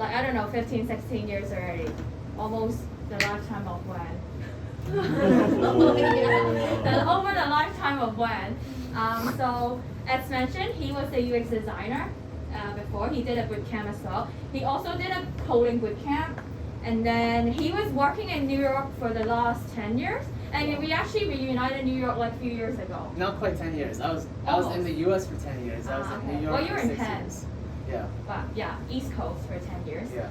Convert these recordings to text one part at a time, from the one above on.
like, I don't know, 15, 16 years already. Almost the lifetime of when. Over the lifetime of when. So, as mentioned, he was a UX designer before. He did a boot camp as well. He also did a coding boot camp. And then he was working in New York for the last 10 years. And we actually reunited in New York like a few years ago. Not quite 10 years. I was in the US for 10 years. I was in New York well, you were for in 6 10. years. Yeah. But yeah, East Coast for 10 years. Yeah.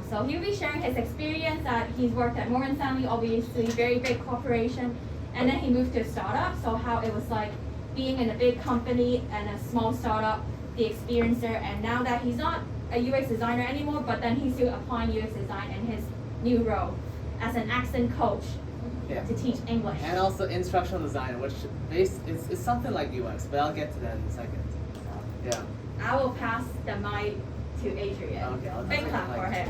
So he'll be sharing his experience that he's worked at Morgan Stanley, obviously very big corporation. And then he moved to a startup. So how it was like being in a big company and a small startup, the experience there. And now that he's not a UX designer anymore, but then he's still applying UX design in his new role as an accent coach to teach English. And also instructional design, which is something like UX, but I'll get to that in a second. Yeah. I will pass the mic to Adrian. Okay, Big clap for him.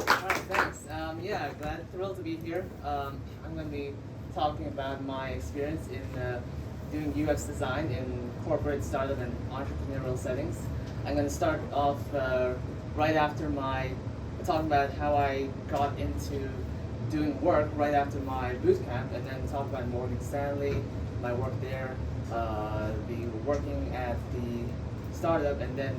Alright, thanks. Thrilled to be here. I'm going to be talking about my experience in doing UX design in corporate, startup, and entrepreneurial settings. I'm going to start off right after talking about how I got into doing work right after my boot camp, and then talk about Morgan Stanley, my work there, the working at the startup, and then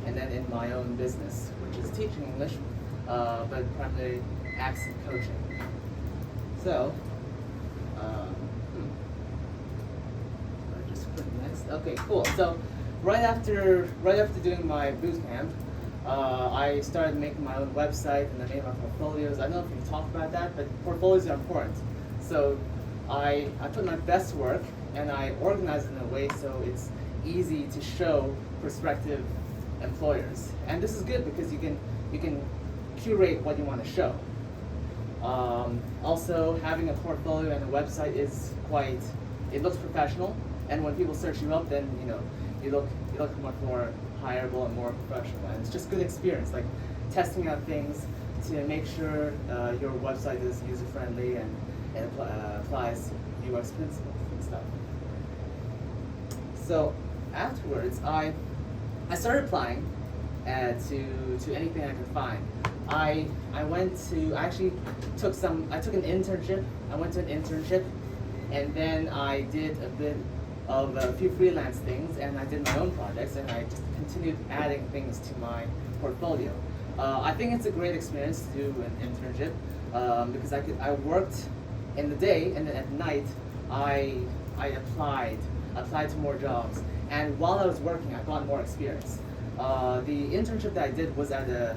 in my own business, which is teaching English, but primarily accent coaching. So, I just put next. Okay, cool. So, right after doing my boot camp, I started making my own website and I made my portfolios. I don't know if you talk about that, but portfolios are important. So I put my best work and I organize it in a way so it's easy to show prospective employers. And this is good because you can curate what you want to show. Also, having a portfolio and a website it looks professional, and when people search you up, then you look much more hireable and more professional, and it's just good experience, like testing out things to make sure your website is user-friendly and applies UX principles and stuff. So afterwards, I started applying to anything I could find. I took an internship. I went to an internship, and then I did a few freelance things, and I did my own projects, and I just continued adding things to my portfolio. I think it's a great experience to do an internship because I worked in the day, and then at night I applied to more jobs, and while I was working, I got more experience. The internship that I did was at a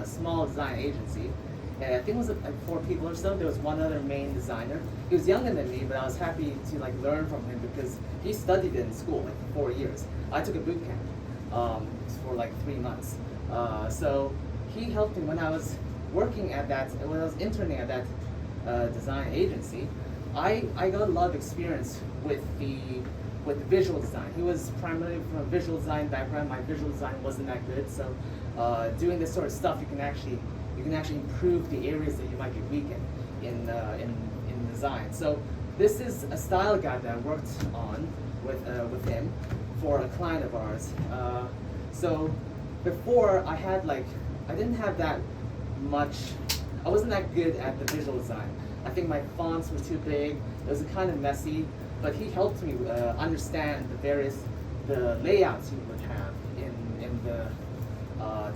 small design agency. I think it was like 4 people or so. There was one other main designer. He was younger than me, but I was happy to learn from him because he studied in school for 4 years. I took a boot camp for 3 months. So he helped me when I was interning at that design agency. I got a lot of experience with the visual design. He was primarily from a visual design background. My visual design wasn't that good, so doing this sort of stuff, you can actually improve the areas that you might be weak in design. So this is a style guide that I worked on with him for a client of ours. So before I didn't have that much. I wasn't that good at the visual design. I think my fonts were too big. It was kind of messy. But he helped me understand the layouts you would have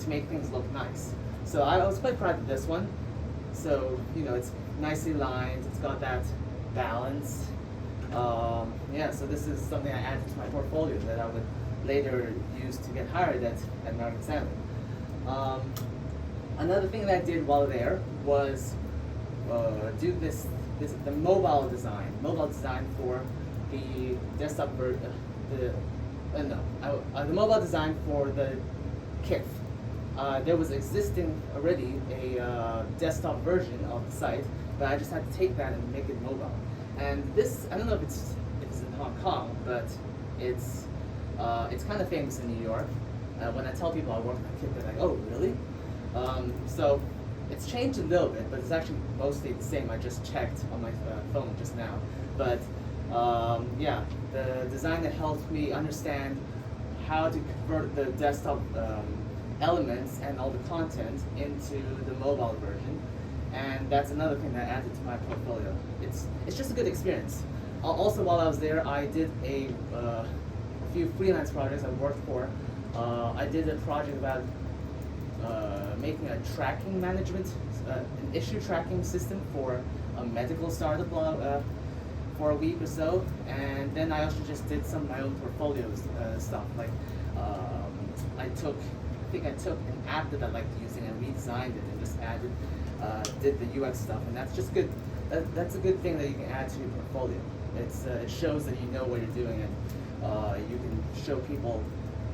to make things look nice. So I was quite proud of this one. So it's nicely lined. It's got that balance. So this is something I added to my portfolio that I would later use to get hired at Morgan Stanley. Another thing that I did while there was do the mobile design for the desktop version. The mobile design for the KIF. There was existing already a desktop version of the site, but I just had to take that and make it mobile. And this, I don't know if it's in Hong Kong, but it's kind of famous in New York. When I tell people I work on KIF, they're like, "Oh, really?" So it's changed a little bit, but it's actually mostly the same. I just checked on my phone just now. But the design that helped me understand how to convert the desktop elements and all the content into the mobile version, and that's another thing that I added to my portfolio. It's just a good experience. Also, while I was there, I did a few freelance projects I worked for. I did a project about making a tracking management, an issue tracking system for a medical startup for a week or so, and then I also just did some of my own portfolio stuff. Like I took an app that I liked using and redesigned it and just added, did the UX stuff, and that's just good. That's a good thing that you can add to your portfolio. It shows that you know what you're doing, and you can show people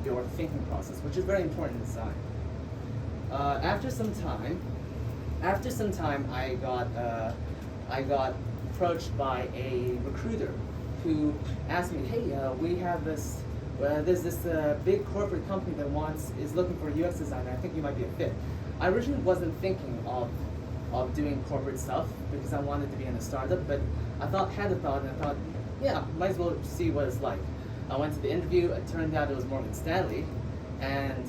your thinking process, which is very important in design. After some time, I got approached by a recruiter who asked me, "Hey, we have this. There's this big corporate company that is looking for a UX designer. I think you might be a fit." I originally wasn't thinking of doing corporate stuff because I wanted to be in a startup, but I had a thought, and I thought, yeah, might as well see what it's like. I went to the interview. It turned out it was Morgan Stanley, and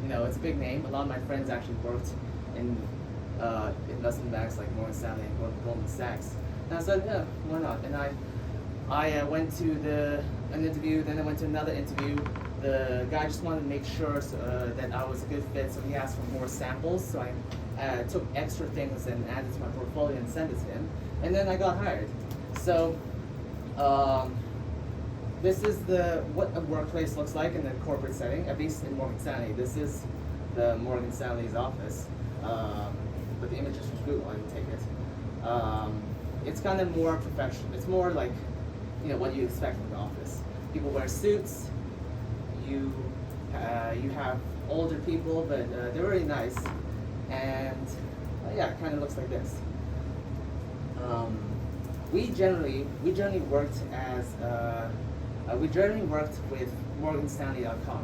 it's a big name. A lot of my friends actually worked in investment banks like Morgan Stanley and Goldman Sachs. And I said, yeah, why not? And I went to an interview, then I went to another interview. The guy just wanted to make sure that I was a good fit, so he asked for more samples. So I took extra things and added to my portfolio and sent it to him, and then I got hired. So this is what a workplace looks like in a corporate setting, at least in Morgan Stanley. This is the Morgan Stanley's office, but the image is from Google. I didn't take it. It's kind of more professional. It's more like what you expect from the office. People wear suits. You have older people, but they're really nice, and yeah, it kind of looks like this. We generally worked with MorganStanley.com.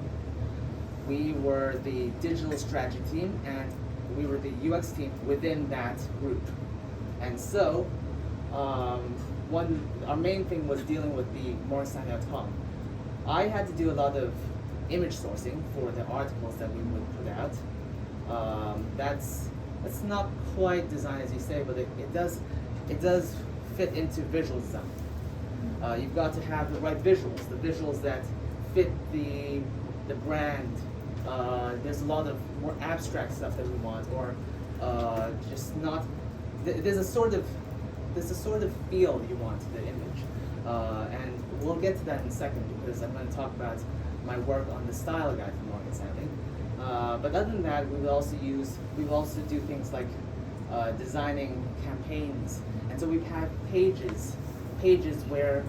We were the digital strategy team, and we were the UX team within that group. And so, our main thing was dealing with the MorganStanley.com. I had to do a lot of image sourcing for the articles that we would put out. That's not quite design as you say, but it does fit into visual design. You've got to have the right visuals, the visuals that fit the brand. There's a lot of more abstract stuff that we want, or just not. There's a sort of feel you want to the image, and we'll get to that in a second because I'm going to talk about my work on the style guide for Morgan Stanley. But other than that, we will also do things like designing campaigns, and so we've had pages where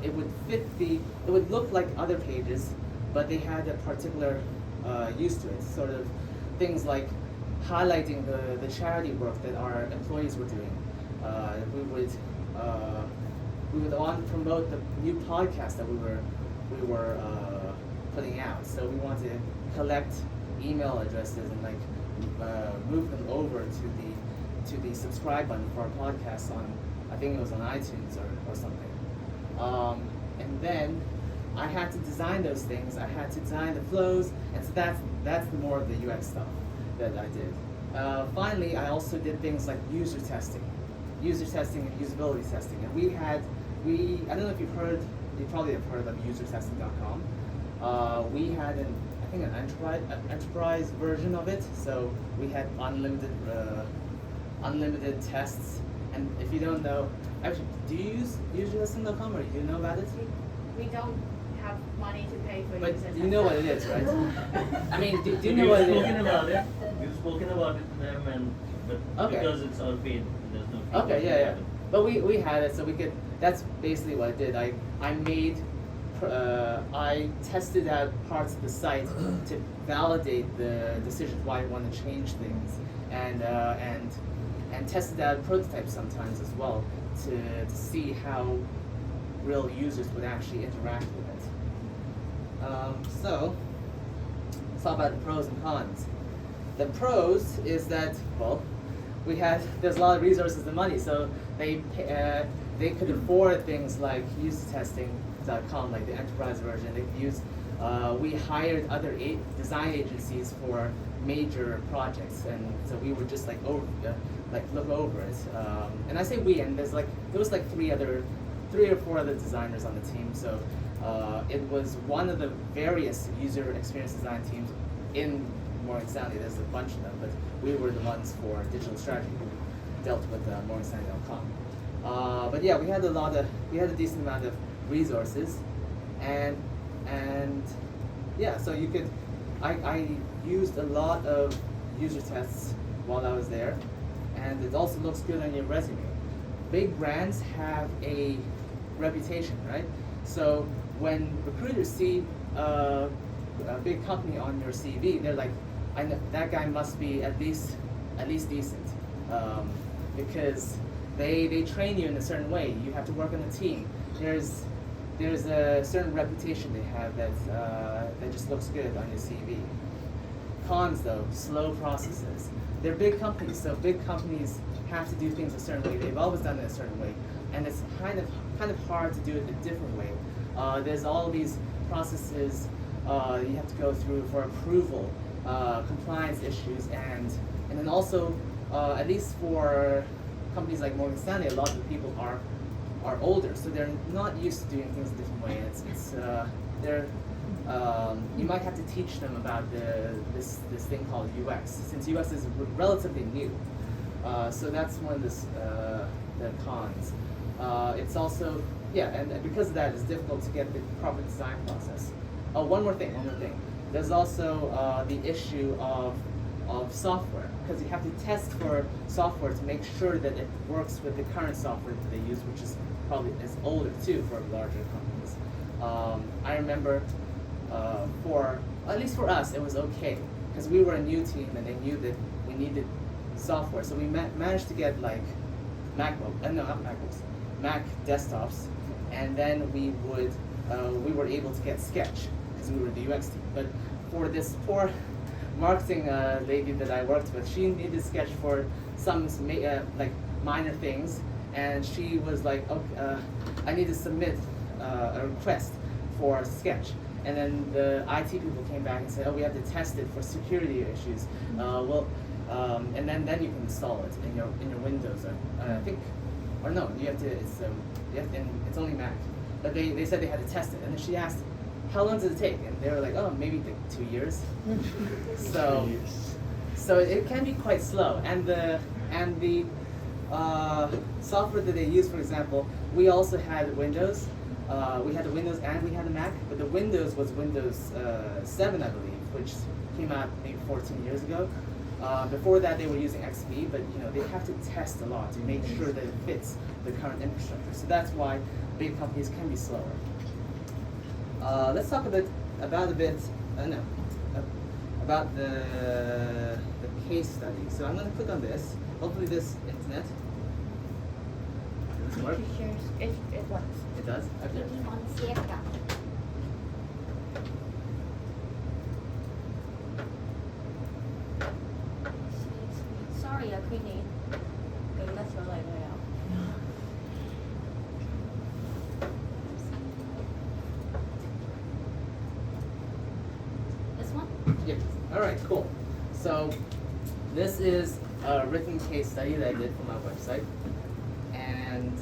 it would look like other pages, but they had a particular use to it. Sort of things like highlighting the charity work that our employees were doing. We would want to promote the new podcast that we were putting out. So we want to collect email addresses and move them over to the subscribe button for our podcast on, I think it was on iTunes or something. And then I had to design those things. I had to design the flows, and so that's more of the UX stuff that I did. Finally, I also did things like user testing and usability testing. And I don't know if you probably have heard of usertesting.com. We had an enterprise version of it, so we had unlimited tests. And if you don't know, actually, do you use usertesting.com, or do you know about it? We don't have money to pay for But user you know what it is, right? I mean, do you know what it is? We've spoken about it to them, but Okay. because it's all paid, there's no fee. Okay, yeah. But we had it, so we could. That's basically what I did. I tested out parts of the site to validate the decisions why I want to change things, and tested out prototypes sometimes as well to see how real users would actually interact with it. So let's talk about the pros and cons. The pros is that, well, there's a lot of resources and money, so they could afford things like usertesting.com, like the enterprise version. They could use We hired other design agencies for major projects, and so we would just like look over it. And I say we, and there was like three or four other designers on the team. So it was one of the various user experience design teams in Morgan Stanley. There's a bunch of them, but we were the ones for digital strategy who dealt with MorganStanley.com. But yeah, we had a decent amount of resources, and yeah, so I used a lot of user tests while I was there, and it also looks good on your resume. Big brands have a reputation, right? So when recruiters see a big company on your CV, they're like, I know that guy must be at least decent, because they train you in a certain way. You have to work on a team. There's a certain reputation they have that just looks good on your CV. Cons though, slow processes. They're big companies, so big companies have to do things a certain way. They've always done it a certain way, and it's kind of hard to do it a different way. There's all these processes you have to go through for approval, compliance issues, and then also, at least for companies like Morgan Stanley, a lot of the people are older, so they're not used to doing things a different way. You might have to teach them about this thing called UX, since UX is relatively new. So that's one of the cons. It's also, yeah, and because of that, it's difficult to get the proper design process. Oh, one more thing. There's also the issue of software, because you have to test for software to make sure that it works with the current software that they use, which is older too for larger companies. I remember at least for us, it was okay, because we were a new team and they knew that we needed software, so we managed to get like Mac desktops, and then we were able to get Sketch because we were the UX team. But for this poor marketing lady that I worked with, she needed Sketch for some like minor things, and she was like, okay, I need to submit a request for Sketch. And then the IT people came back and said, oh, we have to test it for security issues. And then you can install it in your Windows. I think, or no, you have to. It's only Mac. But they said they had to test it, and then she asked, how long does it take? And they were like, oh, maybe 2 years. So it can be quite slow. And the software that they use, for example, we also had Windows. We had the Windows and we had the Mac, but the Windows was Windows 7, I believe, which came out maybe 14 years ago. Before that, they were using XP, but they have to test a lot to make sure that it fits the current infrastructure. So that's why big companies can be slower. Let's talk about the case study. So I'm going to click on this. Hopefully, this internet. Does this work? It works. It does? Okay. Clicking on Sierra. Sorry, Queenie. 佢甩咗嚟啦又。This one? Yeah. All right. Cool. So this is a written case study that I did for my website, and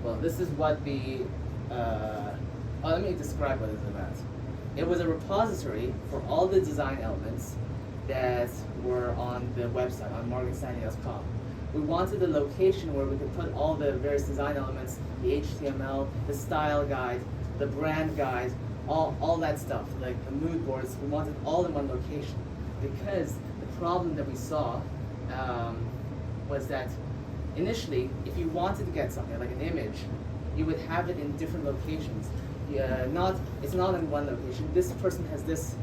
well, this is what let me describe what it's about. It was a repository for all the design elements that were on the website, on morganstanley.com. We wanted a location where we could put all the various design elements, the HTML, the style guide, the brand guide, all that stuff, like the mood boards. We wanted all in one location, because the problem that we saw was that initially, if you wanted to get something like an image, you would have it in different locations. It's not in one location. This person has these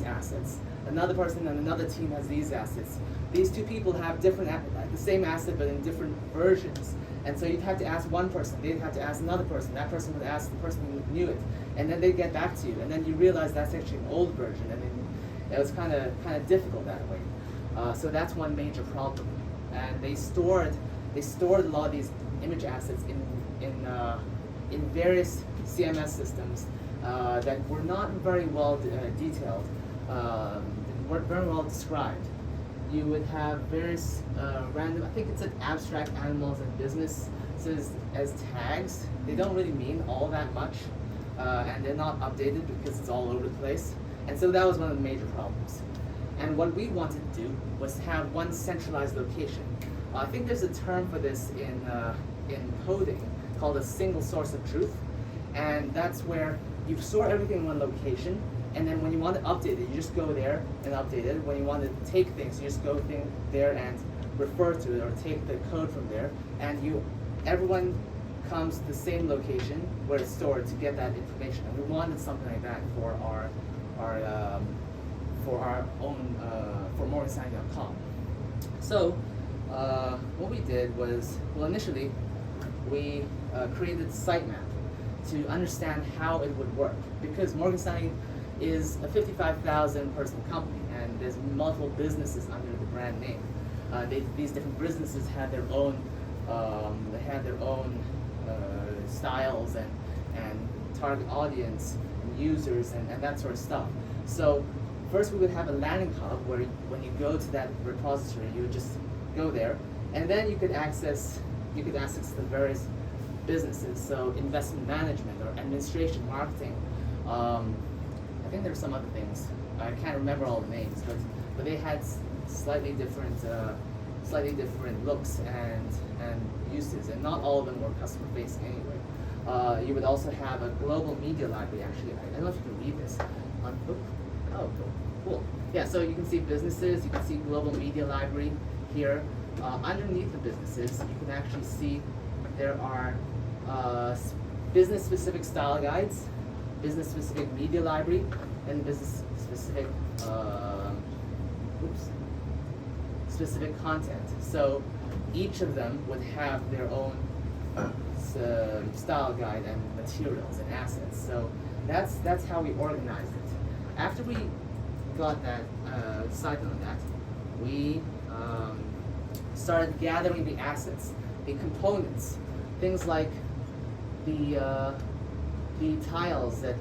assets. Another person on another team has these assets. These two people have the same asset but in different versions. And so you'd have to ask one person, they'd have to ask another person, that person would ask the person who knew it, and then they'd get back to you, and then you realize that's actually an old version, and then it was kind of difficult that way. So that's one major problem. And they stored a lot of these image assets in various CMS systems that were not very well detailed, weren't very well described. You would have various random, I think it's an abstract animals and businesses as tags. They don't really mean all that much, and they're not updated because it's all over the place. And so that was one of the major problems. And what we wanted to do was have one centralized location. I think there's a term for this in coding called a single source of truth, and that's where you store everything in one location, and then when you want to update it, you just go there and update it. When you want to take things, you just go there and refer to it or take the code from there, and everyone comes to the same location where it's stored to get that information. And we wanted something like that for our own for MorganStanley.com. So what we did was, well, initially we created a sitemap to understand how it would work, because Morgan Stanley is a 55,000 person company and there's multiple businesses under the brand name. These different businesses had their own styles and target audience and users and that sort of stuff. So first we would have a landing hub where when you go to that repository, you would just go there, and then you could access the various businesses. So investment management or administration, marketing. I think there's some other things. I can't remember all the names, but they had slightly different looks and uses, and not all of them were customer facing anyway. You would also have a global media library. Actually, I don't know if you can read this. Oh, cool. Yeah, so you can see businesses. You can see global media library here. Underneath the businesses, you can actually see there are business-specific style guides, business-specific media library, and business-specific specific content. So each of them would have their own style guide and materials and assets. So that's how we organized it. After we got that decided on that, we started gathering the assets, the components, things like the tiles that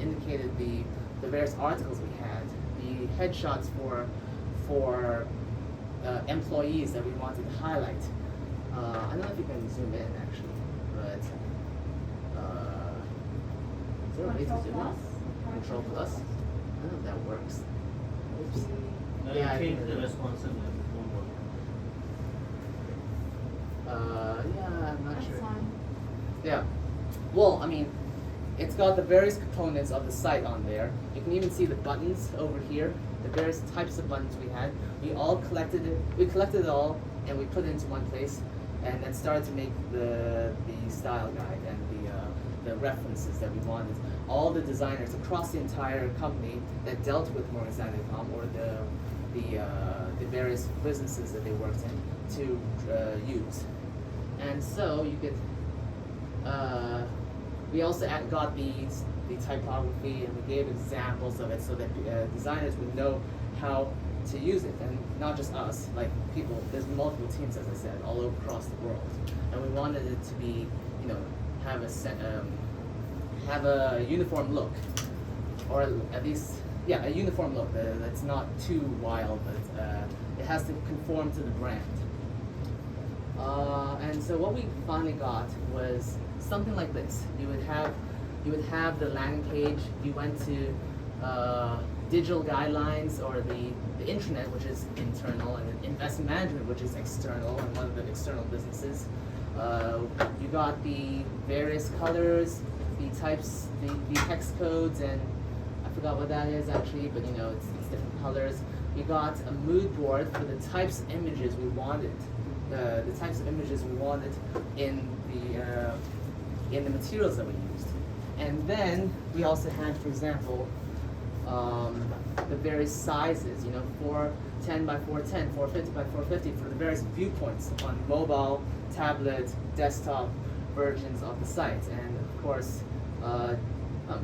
indicated the various articles we had, the headshots for employees that we wanted to highlight. I don't know if you can zoom in actually, but is there a way to zoom in? Control plus. I don't know if that works. Oops. Now Yeah, I you change think the it- responsive and it won't work. Yeah, I'm not That's sure. fine. Yeah. Well, I mean, it's got the various components of the site on there. You can even see the buttons over here, the various types of buttons we had. We all collected it. We collected it all and we put it into one place, and then started to make the style guide and the references that we wanted. All the designers across the entire company that dealt with MorganStanley.com or the various businesses that they worked in to use. And so you could. We also got the typography, and we gave examples of it so that designers would know how to use it, and not just us, like people. There's multiple teams, as I said, all over across the world, and we wanted it to be, have a uniform look, or at least, a uniform look that's not too wild, but it has to conform to the brand. And so what we finally got was something like this. You would have the landing page. You went to digital guidelines, or the intranet, which is internal, and then investment management, which is external, and one of the external businesses. You got the various colors, the types, the text codes, and I forgot what that is actually, but it's different colors. You got a mood board for the types of images we wanted. The types of images we wanted in the materials that we used. And then we also had, for example, the various sizes, 410 by 410, 450 by 450 for the various viewpoints on mobile, tablet, desktop versions of the site, and of course,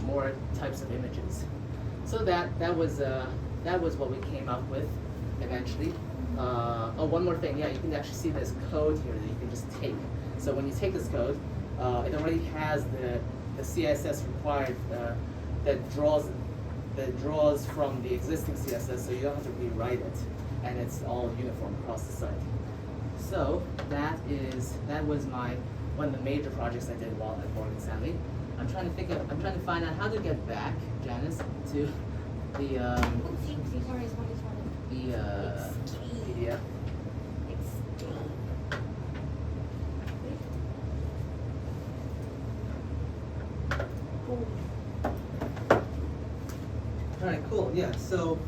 more types of images. So that was what we came up with eventually. One more thing, you can actually see this code here that you can just take. So when you take this code, it already has the CSS required that draws from the existing CSS, so you don't have to rewrite it, and it's all uniform across the site. So that was one of the major projects I did while at Morgan Stanley. I'm trying to find out how to get back, Janice, to the Oopsie, sorry. PDF. Alright, cool, yeah, so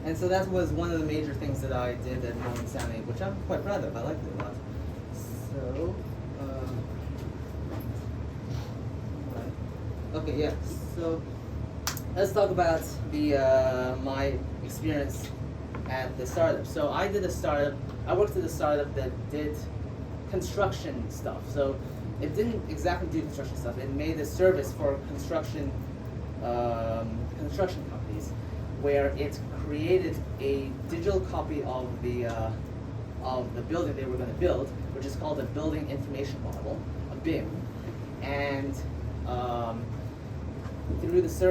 that was one of the major things that I did at Morgan Stanley, which I'm quite proud of. I liked it a lot. So, okay, yeah, so let's talk about my experience at the startup. So I worked at a startup that did construction stuff. So it didn't exactly do construction stuff. It made a service for construction companies, where it created a digital copy of the building they were going to build, which is called a building information model, a BIM, and through this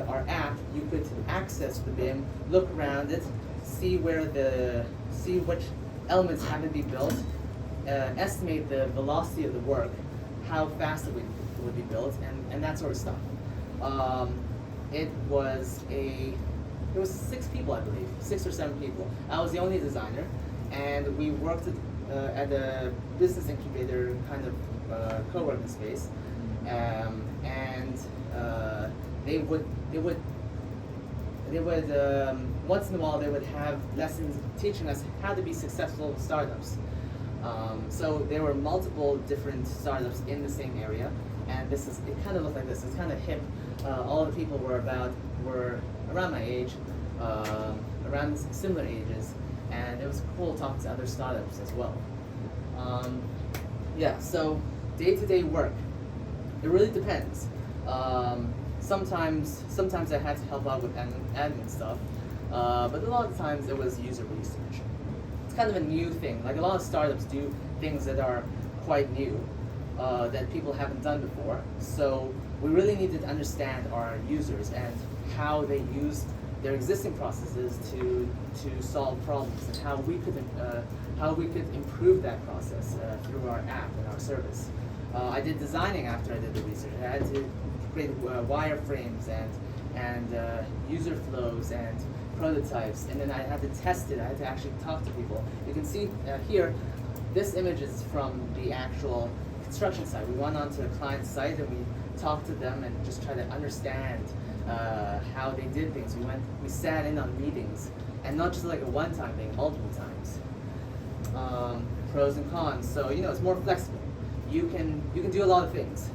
our app, you could access the BIM, look around it, see which elements have to be built, estimate the velocity of the work, how fast it would be built, and that sort of stuff. It was 6 people, I believe, 6 or 7 people. I was the only designer, and we worked at a business incubator kind of co-working space, and they would once in a while they would have lessons teaching us how to be successful startups. So there were multiple different startups in the same area, and it kind of looked like this. It's kind of hip. All the people were around my age, around similar ages, and it was cool talking to other startups as well. Yeah, so day-to-day work, it really depends. Sometimes I had to help out with admin stuff, but a lot of times it was user research. It's kind of a new thing. Like, a lot of startups do things that are quite new, that people haven't done before. So we really need to understand our users and how they use their existing processes to solve problems, and how we could improve that process through our app and our service. I did designing after I did the research. I had to create wireframes and user flows and prototypes, and then I had to test it. I had to actually talk to people. You can see here, this image is from the actual construction site. We went onto a client site and we talked to them and just tried to understand how they did things. We sat in on meetings, and not just like a one-time thing, multiple times. Pros and cons. So it's more flexible. You can do a lot of things.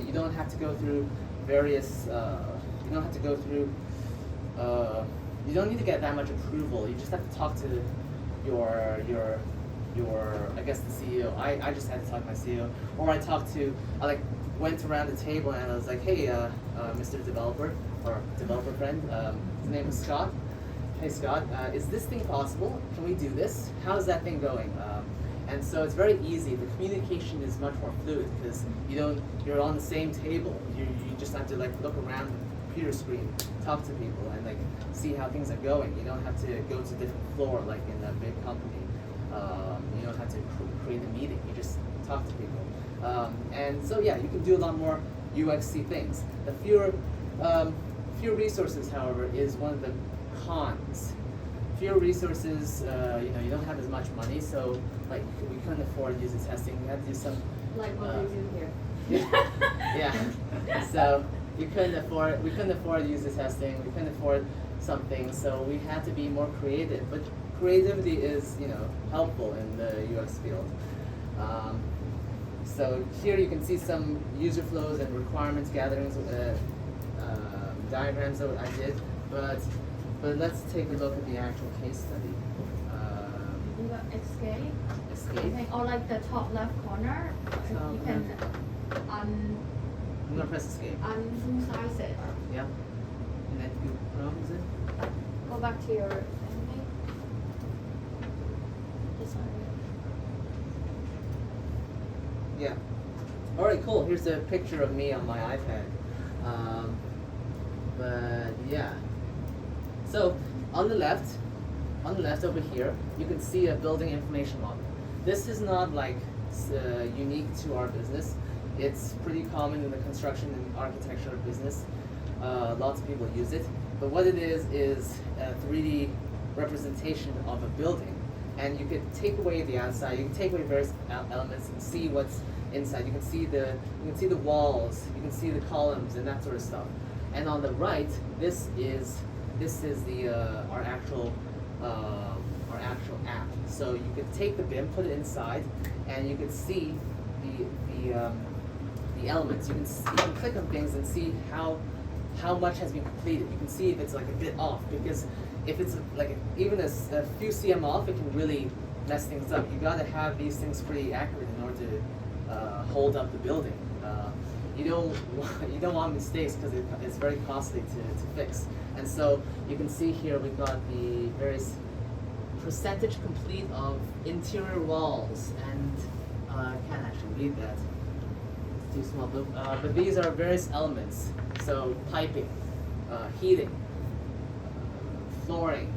You don't have to go through various. You don't have to go through. You don't need to get that much approval. You just have to talk to your I guess the CEO. I just had to talk to my CEO, or I went around the table and I was like, hey, Mr. Developer or developer friend, his name is Scott. Hey Scott, is this thing possible? Can we do this? How's that thing going? And so it's very easy. The communication is much more fluid because you're on the same table. You just have to look around the computer screen, talk to people, and see how things are going. You don't have to go to a different floor like in a big company. You don't have to create a meeting. You just talk to people. And so yeah, you can do a lot more UXC things. The fewer resources, however, is one of the cons. Fewer resources, you don't have as much money, so we couldn't afford user testing. We had to do some Like what we do here. yeah. So we couldn't afford user testing. We couldn't afford some things, so we had to be more creative. But creativity is helpful in the UX field. So here you can see some user flows and requirements gatherings, diagrams that I did, but let's take a look at the actual case study. You got escape. Escape. Or the top left corner, you can I'm gonna press escape. unsize it. Yeah. And then Google Chrome, is it? Go back to your thing. This one. Yeah. All right, cool. Here's a picture of me on my iPad. But yeah. So on the left over here, you can see a building information model. This is not like unique to our business. It's pretty common in the construction and architecture business. Lots of people use it. But what it is a 3D representation of a building. And you could take away the outside. You can take away various elements and see what's inside. You can see the walls. You can see the columns and that sort of stuff. And on the right, this is the our actual app. So you could take the BIM, put it inside, and you could see the elements. You can click on things and see how much has been completed. You can see if it's like a bit off, because if it's like even a few cm off, it can really mess things up. You got to have these things pretty accurate in order to hold up the building. You don't want mistakes because it's very costly to fix. And so you can see here we've got the various percentage complete of interior walls, and I can't actually read that. It's too small. But these are various elements. So piping, heating, flooring,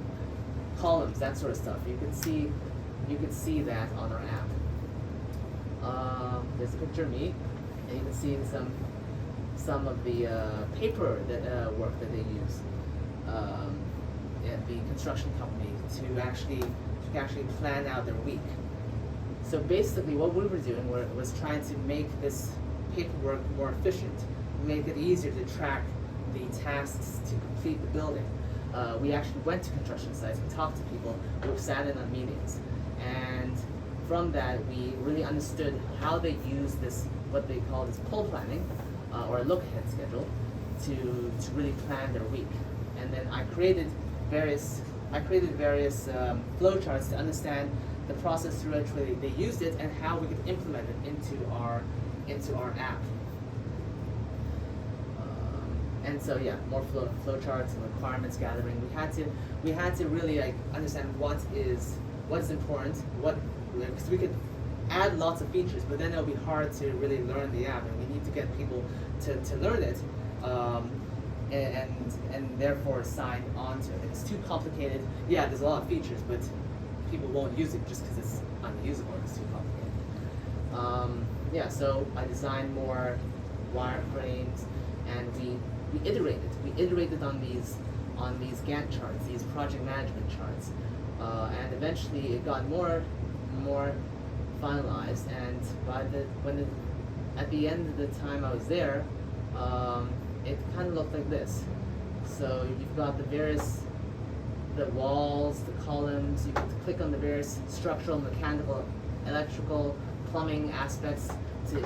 columns, that sort of stuff. You can see that on our app. There's a picture of me, and you can see some of the paper that work that they use at the construction company to actually plan out their week. So basically, what we were doing was trying to make this paperwork more efficient, make it easier to track the tasks to complete the building. We actually went to construction sites, we talked to people, we sat in on meetings, and from that we really understood how they use this, what they call this pull planning, or a look-ahead schedule, to really plan their week. And then I created various flowcharts to understand the process through which they used it and how we could implement it into our app. And so yeah, more flowcharts and requirements gathering. We had to really like understand what's important, because we could add lots of features, but then it'll be hard to really learn the app, and we need to get people to learn it, and therefore sign on to it. If it's too complicated, yeah, there's a lot of features, but people won't use it just because it's unusable, it's too complicated. Yeah, so I designed more wireframes, and we iterated on these Gantt charts, these project management charts, and eventually it got more finalized. And at the end of the time I was there, it kind of looked like this. So you've got the walls, the columns. You can click on the various structural, mechanical, electrical, plumbing aspects to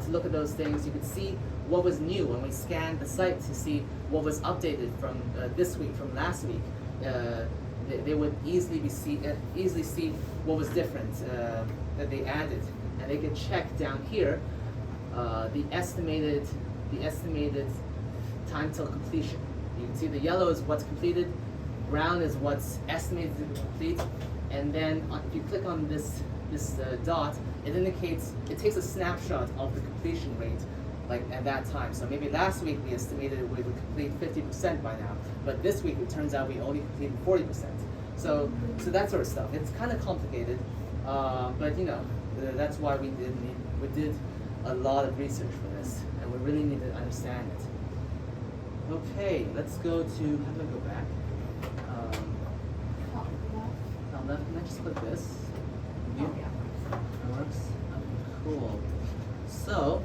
look at those things. You could see what was new when we scanned the site to see what was updated from this week, from last week. They would easily see what was different that they added, and they could check down here the estimated time till completion. You can see the yellow is what's completed, brown is what's estimated to be complete, and then if you click on this dot, it takes a snapshot of the completion rate, like at that time. So maybe last week we estimated we would complete 50% by now, but this week it turns out we only completed 40%. So that sort of stuff. It's kind of complicated, but that's why we did a lot of research for this, and we really need to understand it. Okay, let's go to, how do I go back? Now left, can I just click this? View? That works? Okay, cool. So,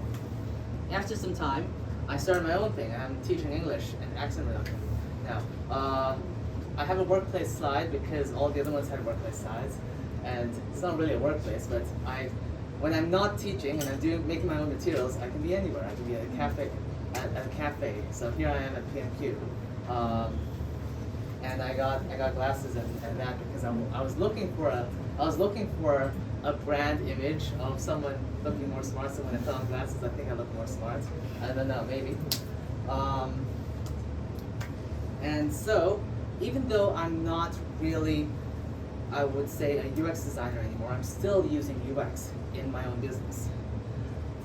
after some time, I started my own thing. I'm teaching English and accent reduction. Now, I have a workplace slide because all the other ones had workplace slides, and it's not really a workplace, but when I'm not teaching and I'm making my own materials, I can be anywhere. I can be at a cafe. So here I am at PMQ, and I got glasses and that because I was looking for a brand image of someone looking more smart. So when I put on glasses, I think I look more smart. I don't know, maybe. And so, even though I'm not really, I would say, a UX designer anymore, I'm still using UX in my own business.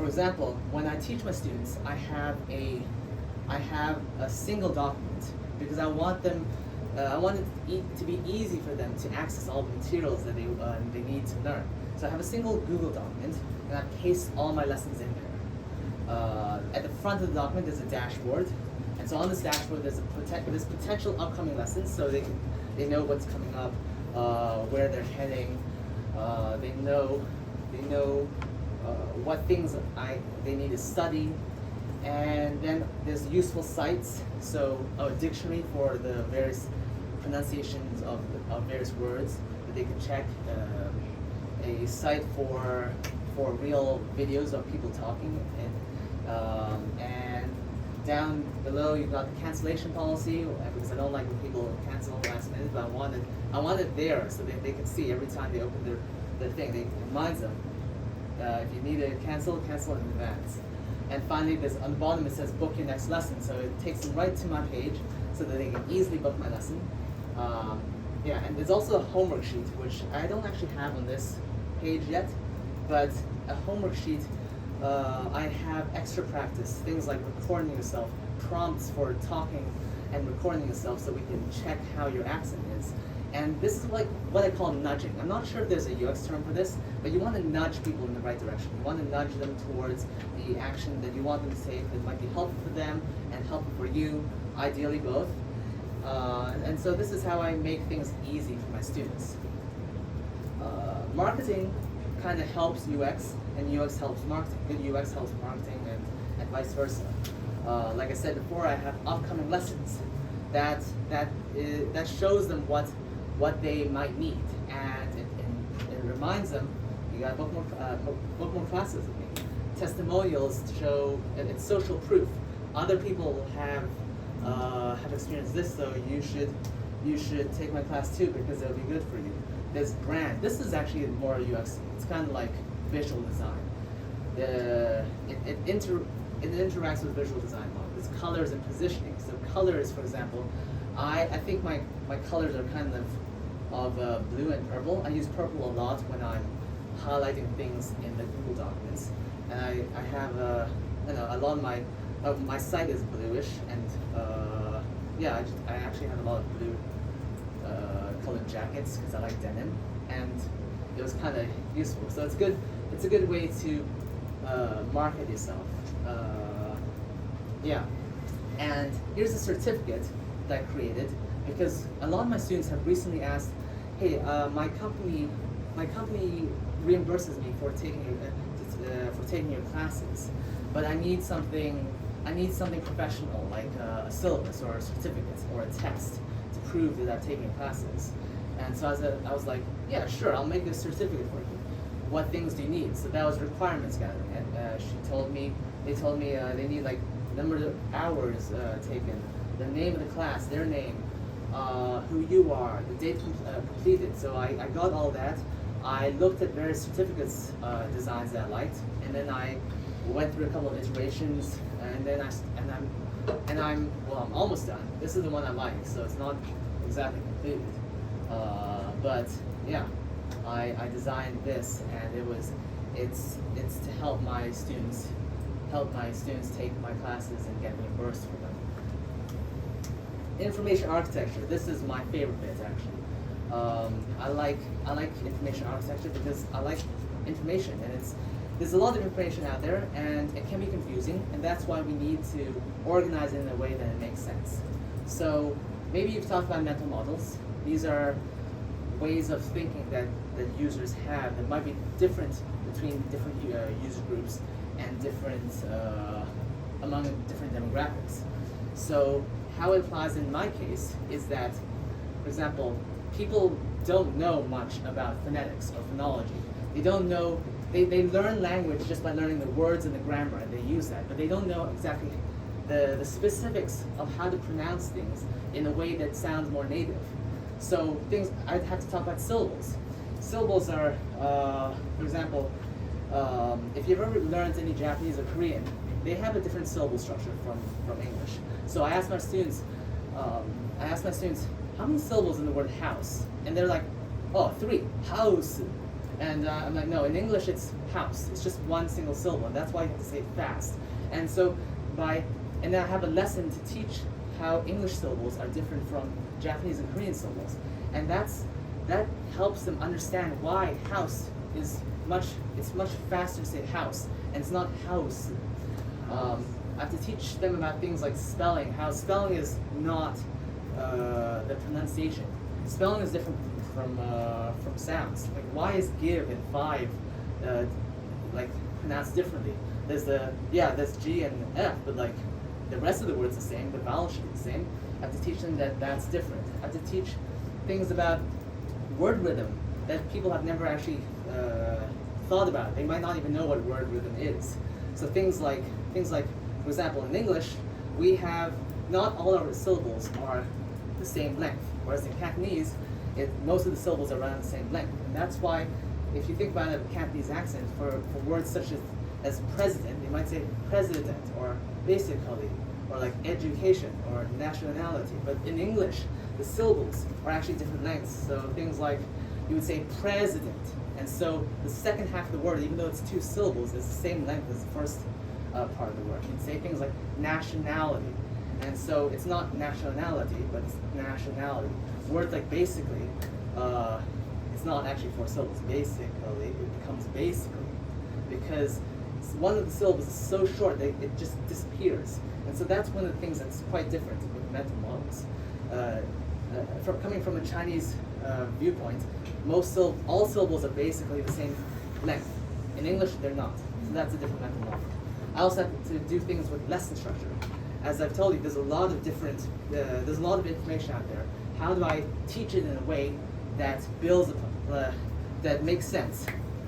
For example, when I teach my students, I have a single document because I want them, I want it to be easy for them to access all the materials that they need to learn. So I have a single Google document, and I paste all my lessons in there. At the front of the document is a dashboard, and so on this dashboard there's potential upcoming lessons, so they know what's coming up, where they're heading, they know what things they need to study, and then there's useful sites, so a dictionary for the various pronunciations of various words that they can check, a site for real videos of people talking, and down below you've got the cancellation policy, because I don't like when people cancel last minute, but I want it there so that they can see every time they open their thing. It reminds them, if you need to cancel in advance. And finally, on the bottom it says book your next lesson, so it takes them right to my page so that they can easily book my lesson. Yeah, and there's also a homework sheet, which I don't actually have on this page yet, but a homework sheet, I have extra practice, things like recording yourself, prompts for talking and recording yourself so we can check how your accent is. And this is like what I call nudging. I'm not sure if there's a UX term for this, but you want to nudge people in the right direction. You want to nudge them towards the action that you want them to take that might be helpful for them and helpful for you, ideally both. And so this is how I make things easy for my students. Marketing kind of helps UX, and UX helps marketing. Good UX helps marketing, and vice versa. Like I said before, I have upcoming lessons that shows them what they might need, and it reminds them, you got to book more classes with me. Testimonials show it's social proof. Other people have experienced this, so you should take my class too because it'll be good for you. There's brand. This is actually more UX. It's kind of like visual design. It interacts with visual design model. It's colors and positioning. So colors, for example, I think my colors are kind of blue and purple. I use purple a lot when I'm highlighting things in the Google documents, and I have a lot of my site is bluish, and yeah, I actually have a lot of blue colored jackets because I like denim, and it was kind of useful. So it's good. It's a good way to market yourself. Yeah, and here's a certificate that I created because a lot of my students have recently asked, "Hey, my company reimburses me for taking your classes, but I need something professional like a syllabus or a certificate or a test to prove that I'm taking classes." And so I was like, "Yeah, sure, I'll make this certificate for you. What things do you need?" So that was requirements gathering, and they told me they need like number of hours taken, the name of the class, their name, who you are, the date completed. So I got all that. I looked at various certificates designs that I liked, and then I went through a couple of iterations, and then I'm almost done. This is the one I like, so it's not exactly completed, but yeah, I designed this, and it's to help my students take my classes and get reimbursed for them. Information architecture. This is my favorite bit actually. I like information architecture because I like information, and there's a lot of information out there, and it can be confusing, and that's why we need to organize it in a way that it makes sense. So maybe you've talked about mental models. These are ways of thinking that users have that might be different between different user groups and different among different demographics. So how it applies in my case is that, for example, people don't know much about phonetics or phonology. They don't know, they learn language just by learning the words and the grammar, and they use that, but they don't know exactly the specifics of how to pronounce things in a way that sounds more native. So I'd have to talk about syllables. Syllables are, for example, if you've ever learned any Japanese or Korean, they have a different syllable structure from English. So I asked my students, how many syllables in the word house? And they're like, oh, 3, house. And I'm like, no, in English it's house. It's just one single syllable, and that's why you have to say it fast. And so and then I have a lesson to teach how English syllables are different from Japanese and Korean syllables. And that helps them understand why house is much faster to say house, and it's not house. I have to teach them about things like spelling, how spelling is not the pronunciation. Spelling is different from sounds. Like, why is give and five like pronounced differently? There's G and F, but like the rest of the words the same. The vowels should be the same. I have to teach them that that's different. I have to teach things about word rhythm that people have never actually thought about. They might not even know what word rhythm is. So things like, for example, in English, we have not all our syllables are the same length, whereas in Cantonese, most of the syllables are around the same length. And that's why, if you think about a Cantonese accent, for words such as president, they might say president, or basically, or like education, or nationality. But in English, the syllables are actually different lengths. So things like, you would say president, and so the second half of the word, even though it's two syllables, is the same length as the first part of the word. You'd say things like nationality, and so it's not nationality, but it's nationality. Words like basically, it's not actually four syllables. Basically, it becomes basically, because one of the syllables is so short that it just disappears. And so that's one of the things that's quite different with mental models. Coming from a Chinese viewpoint, all syllables are basically the same length. In English, they're not. So that's a different mental model. I also have to do things with lesson structure. As I've told you, there's a lot of information out there. How do I teach it in a way that builds upon, that makes sense?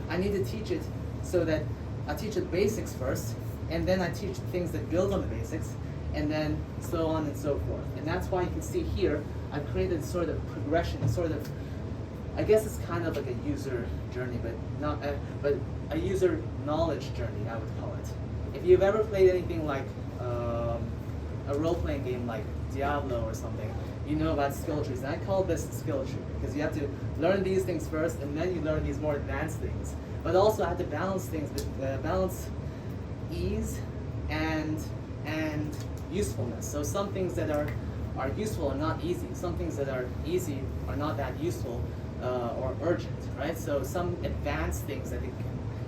I need to teach it so that I teach the basics first, and then I teach things that build on the basics, and then so on and so forth. And that's why you can see here, I've created sort of progression, I guess it's kind of like a user journey, but a user knowledge journey, I would call it. If you've ever played anything like a role-playing game like Diablo or something, you know about skill trees. And I call this skill tree because you have to learn these things first, and then you learn these more advanced things. But also I have to balance things with balance ease and usefulness. So some things that are useful are not easy. Some things that are easy are not that useful or urgent, right? So some advanced things that can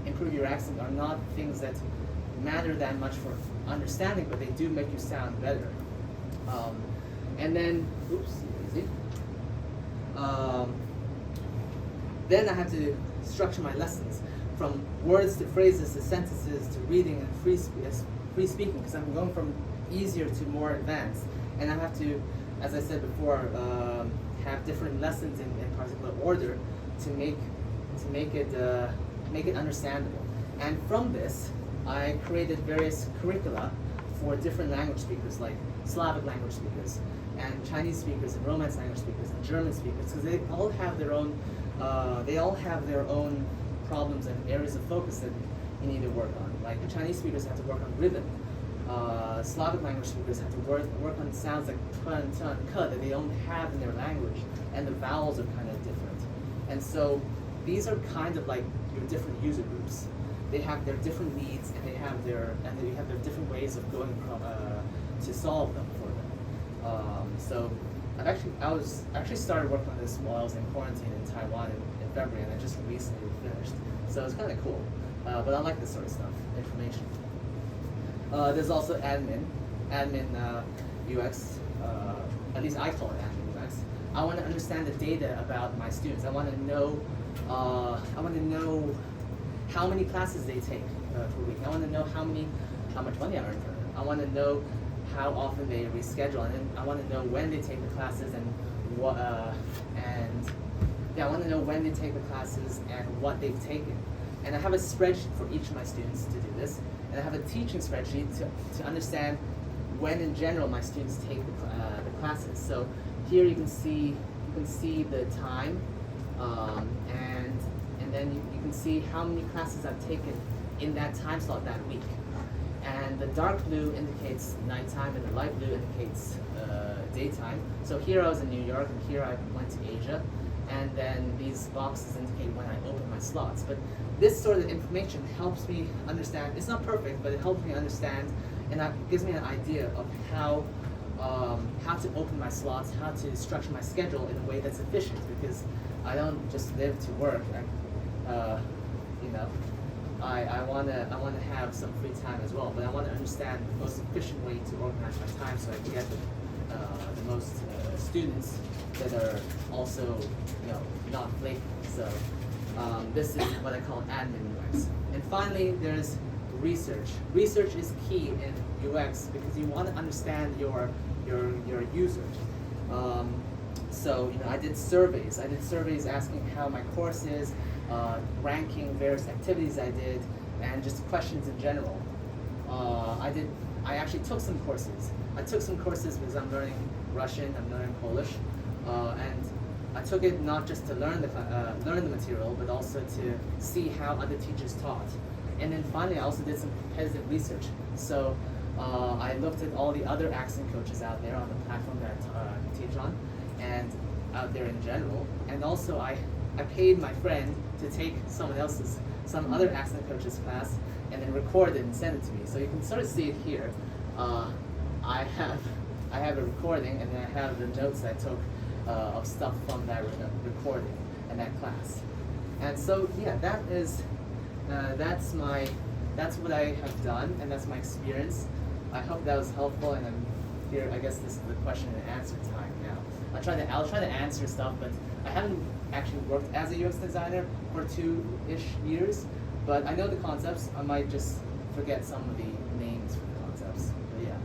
improve your accent are not things that matter that much for understanding, but they do make you sound better. And then, easy. Then I have to structure my lessons from words to phrases to sentences to reading and free speaking, because I'm going from easier to more advanced. And I have to, as I said before, have different lessons in particular order to make it understandable. And from this, I created various curricula for different language speakers, like Slavic language speakers, and Chinese speakers, and Romance language speakers, and German speakers, because they all have their own problems and areas of focus that you need to work on. Like the Chinese speakers have to work on rhythm. Slavic language speakers have to work on sounds like tun, tun, ka that they don't have in their language, and the vowels are kind of different. And so these are kind of like your different user groups. They have their different needs, and they have their different ways of going to solve them for them. So I actually started working on this while I was in quarantine in Taiwan in February, and I just recently finished. So it's kind of cool. But I like this sort of stuff, information. There's also admin UX. At least I call it admin UX. I want to understand the data about my students. I want to know how many classes they take per week. I want to know how much money I earn for them. I want to know how often they reschedule, and then I want to know when they take the classes and what. I want to know when they take the classes and what they've taken. And I have a spreadsheet for each of my students to do this, and I have a teaching spreadsheet to understand when in general my students take the classes. So here you can see the time, and then you can see how many classes I've taken in that time slot that week. And the dark blue indicates nighttime, and the light blue indicates daytime. So here I was in New York, and here I went to Asia, and then these boxes indicate when I open my slots. But this sort of information helps me understand. It's not perfect, but it helps me understand, and that gives me an idea of how to open my slots, how to structure my schedule in a way that's efficient. Because I don't just live to work. You know, I wanna have some free time as well, but I want to understand the most efficient way to organize my time so I can get the most students that are also, you know, not flaky. So this is what I call admin UX. And finally, there's research. Research is key in UX because you want to understand your users. So you know, I did surveys. I did surveys asking how my course is, ranking various activities I did, and just questions in general. I actually took some courses. I took some courses because I'm learning Russian, I'm learning Polish, and I took it not just to learn the material, but also to see how other teachers taught. And then finally, I also did some competitive research. So I looked at all the other accent coaches out there on the platform that I teach on, and out there in general. And also I paid my friend to take some other accent coach's class and then record it and send it to me. So you can sort of see it here. I have a recording, and then I have the notes I took of stuff from that recording and that class. And so yeah, that's what I have done, and that's my experience. I hope that was helpful, and I'm here. I guess this is the question and answer time now. I'll try to answer stuff, but I haven't actually worked as a UX designer for 2-ish years, but I know the concepts. I might just forget some of the names for the concepts. But yeah,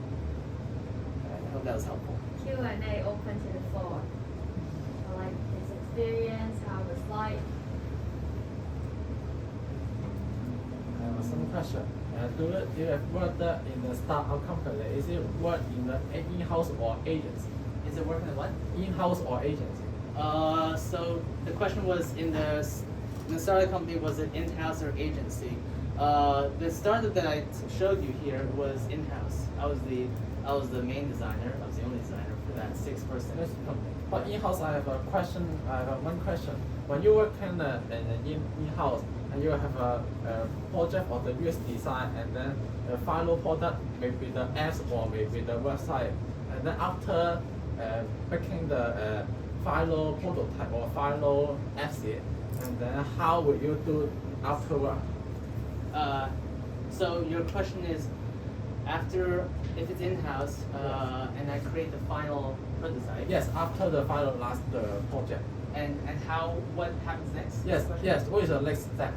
I hope that was helpful. Q&A open to the floor. So like his experience, how it was like. I have some question. Do you have worked in a startup company? Is it work in the in-house or agency? Is it working at what? In-house or agency? So the question was in the startup company, was it in-house or agency? The startup that I showed you here was in-house. I was the main designer. I was the only designer for that 6-person company. But in-house, I have a question. I have one question. When you work in in-house and you have a project of the UX design, and then the final product maybe the apps or maybe the website, and then after making the final prototype or final asset, and then how will you do afterward? So your question is, after, if it's in-house, and I create the final prototype. Yes, after the final last project. And what happens next? Yes. What is the next step?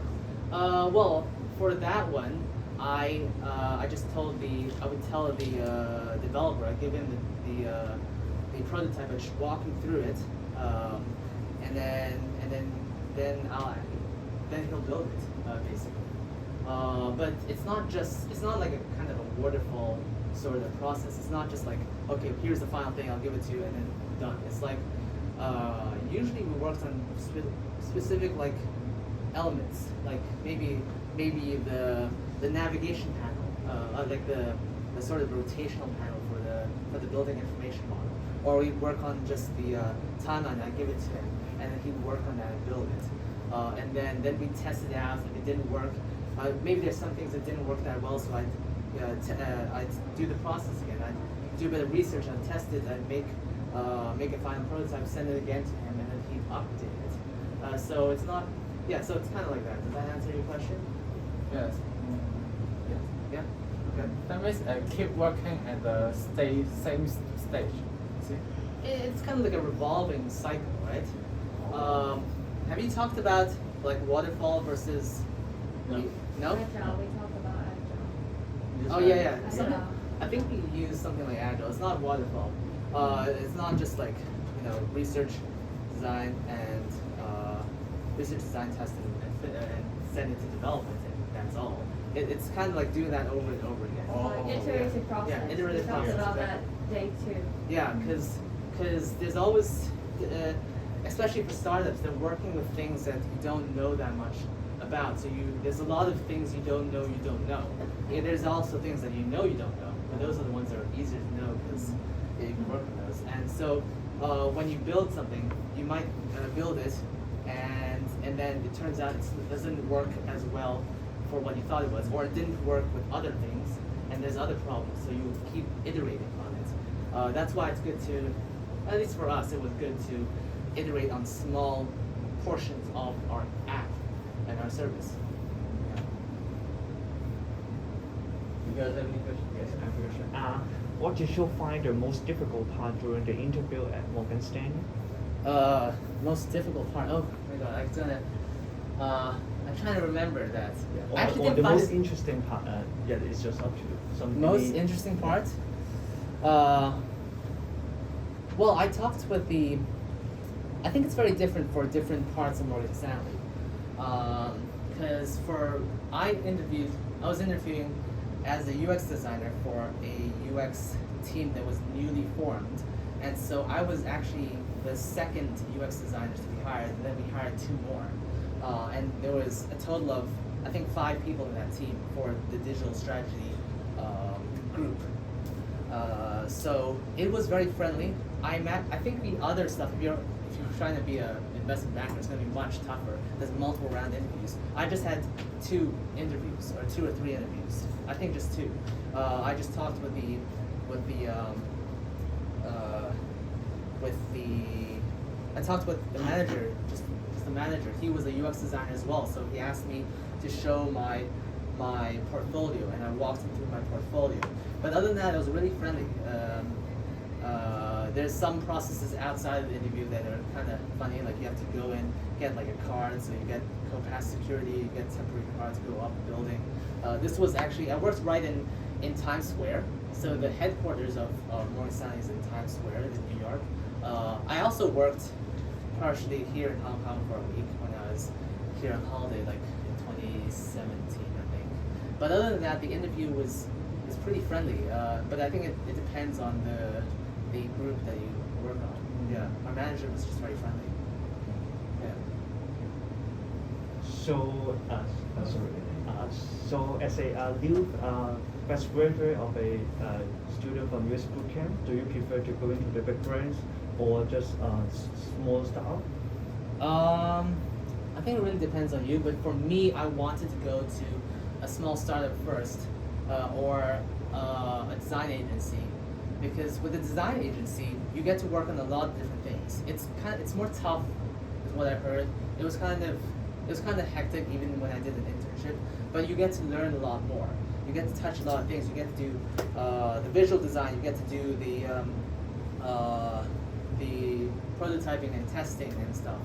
Well, for that one, I would tell the developer. I give him the prototype. I just walk him through it, and then he'll build it basically. But it's not like a kind of a waterfall sort of process. It's not just like, okay, here's the final thing, I'll give it to you, and then done. It's like usually we work on specific like elements, like maybe the navigation panel, like the sort of rotational panel for the building information model, or we work on just the timeline. I give it to him, and then he work on that and build it, and then we test it out. If it didn't work, maybe there's some things that didn't work that well, so I'd do the process again. I'd do a bit of research, I'd test it, I'd make a final prototype, send it again to him, and then he'd update it. So it's not, so it's kind of like that. Does that answer your question? Yes. Yeah? Okay. That means keep working at the same stage. See? It's kind of like a revolving cycle, right? Have you talked about like waterfall versus... No. No? Agile, we talk about agile. Oh yeah. Agile. I think we use something like agile. It's not waterfall. It's not just like, research, design, and test and send it to development, and that's all. It's kind of like doing that over and over again. Like iterative process. Yeah, iterative we talked process. about that day too. Yeah, because there's always, especially for startups, they're working with things that you don't know that much about. So there's a lot of things you don't know. Yeah, there's also things that you know you don't know, but those are the ones that are easier to know because you work on those. And so when you build something, you might build it, and then it turns out it doesn't work as well for what you thought it was, or it didn't work with other things, and there's other problems. So you keep iterating on it. That's why it's good to, at least for us, it was good to iterate on small portions of our app and our service. You guys have any questions? Yes, I have a question. What did you find the most difficult part during the interview at Morgan Stanley? Most difficult part. Oh my god, I'm trying to remember that. Or, I actually or didn't the find most it- interesting part? Yeah, it's just up to you. Something Most interesting part? Well, I talked with the. I think it's very different for different parts of Morgan Stanley. Because I was interviewing as a UX designer for a UX team that was newly formed. And so I was actually the second UX designer to be hired, and then we hired 2 more. And there was a total of, I think, 5 people in that team for the digital strategy group. So it was very friendly. I think the other stuff, if you're trying to be an investment banker, it's going to be much tougher. There's multiple round interviews. I just had 2 interviews, or 2 or 3 interviews. I think just 2. I just talked with I talked with the manager, just the manager. He was a UX designer as well, so he asked me to show my portfolio, and I walked him through my portfolio. But other than that, it was really friendly. There's some processes outside of the interview that are kind of funny, like you have to go in, get like a card, so you go past security, you get temporary card to go up the building. This was actually, I worked right in Times Square, so the headquarters of Morgan Stanley is in Times Square in New York. I also worked partially here in Hong Kong for a week when I was here on holiday, like in 2017, I think. But other than that, the interview was pretty friendly. But I think it depends on the group that you work on. Yeah, our manager was just very friendly. Yeah. So, so as a new fresh graduate of a student from US bootcamp, do you prefer to go into the big brands or just small startup? I think it really depends on you, but for me, I wanted to go to a small startup first, or a design agency, because with a design agency, you get to work on a lot of different things. It's more tough, is what I heard. It was kind of hectic even when I did an internship, but you get to learn a lot more. You get to touch a lot of things. You get to do the visual design. You get to do the prototyping and testing and stuff.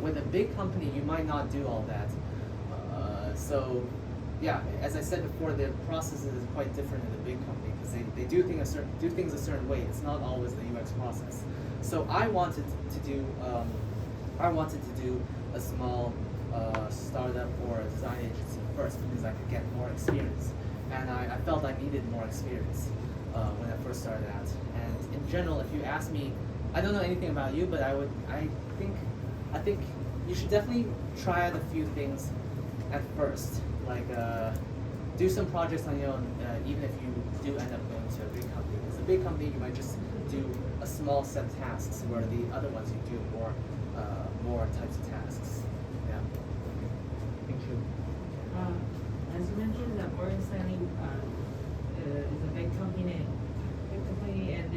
With a big company, you might not do all that. So, yeah, as I said before, the process is quite different in a big company because they do things a certain way. It's not always the UX process. So I wanted to do a small startup or a design agency first because I could get more experience, and I felt I needed more experience when I first started out. And in general, if you ask me, I don't know anything about you, but I think you should definitely try out a few things at first, like do some projects on your own, even if you do end up going to a big company. Because a big company, you might just do a small set of tasks, where the other ones you do more types of tasks. Yeah. Thank you. As you mentioned, that Morgan Stanley is a big company, and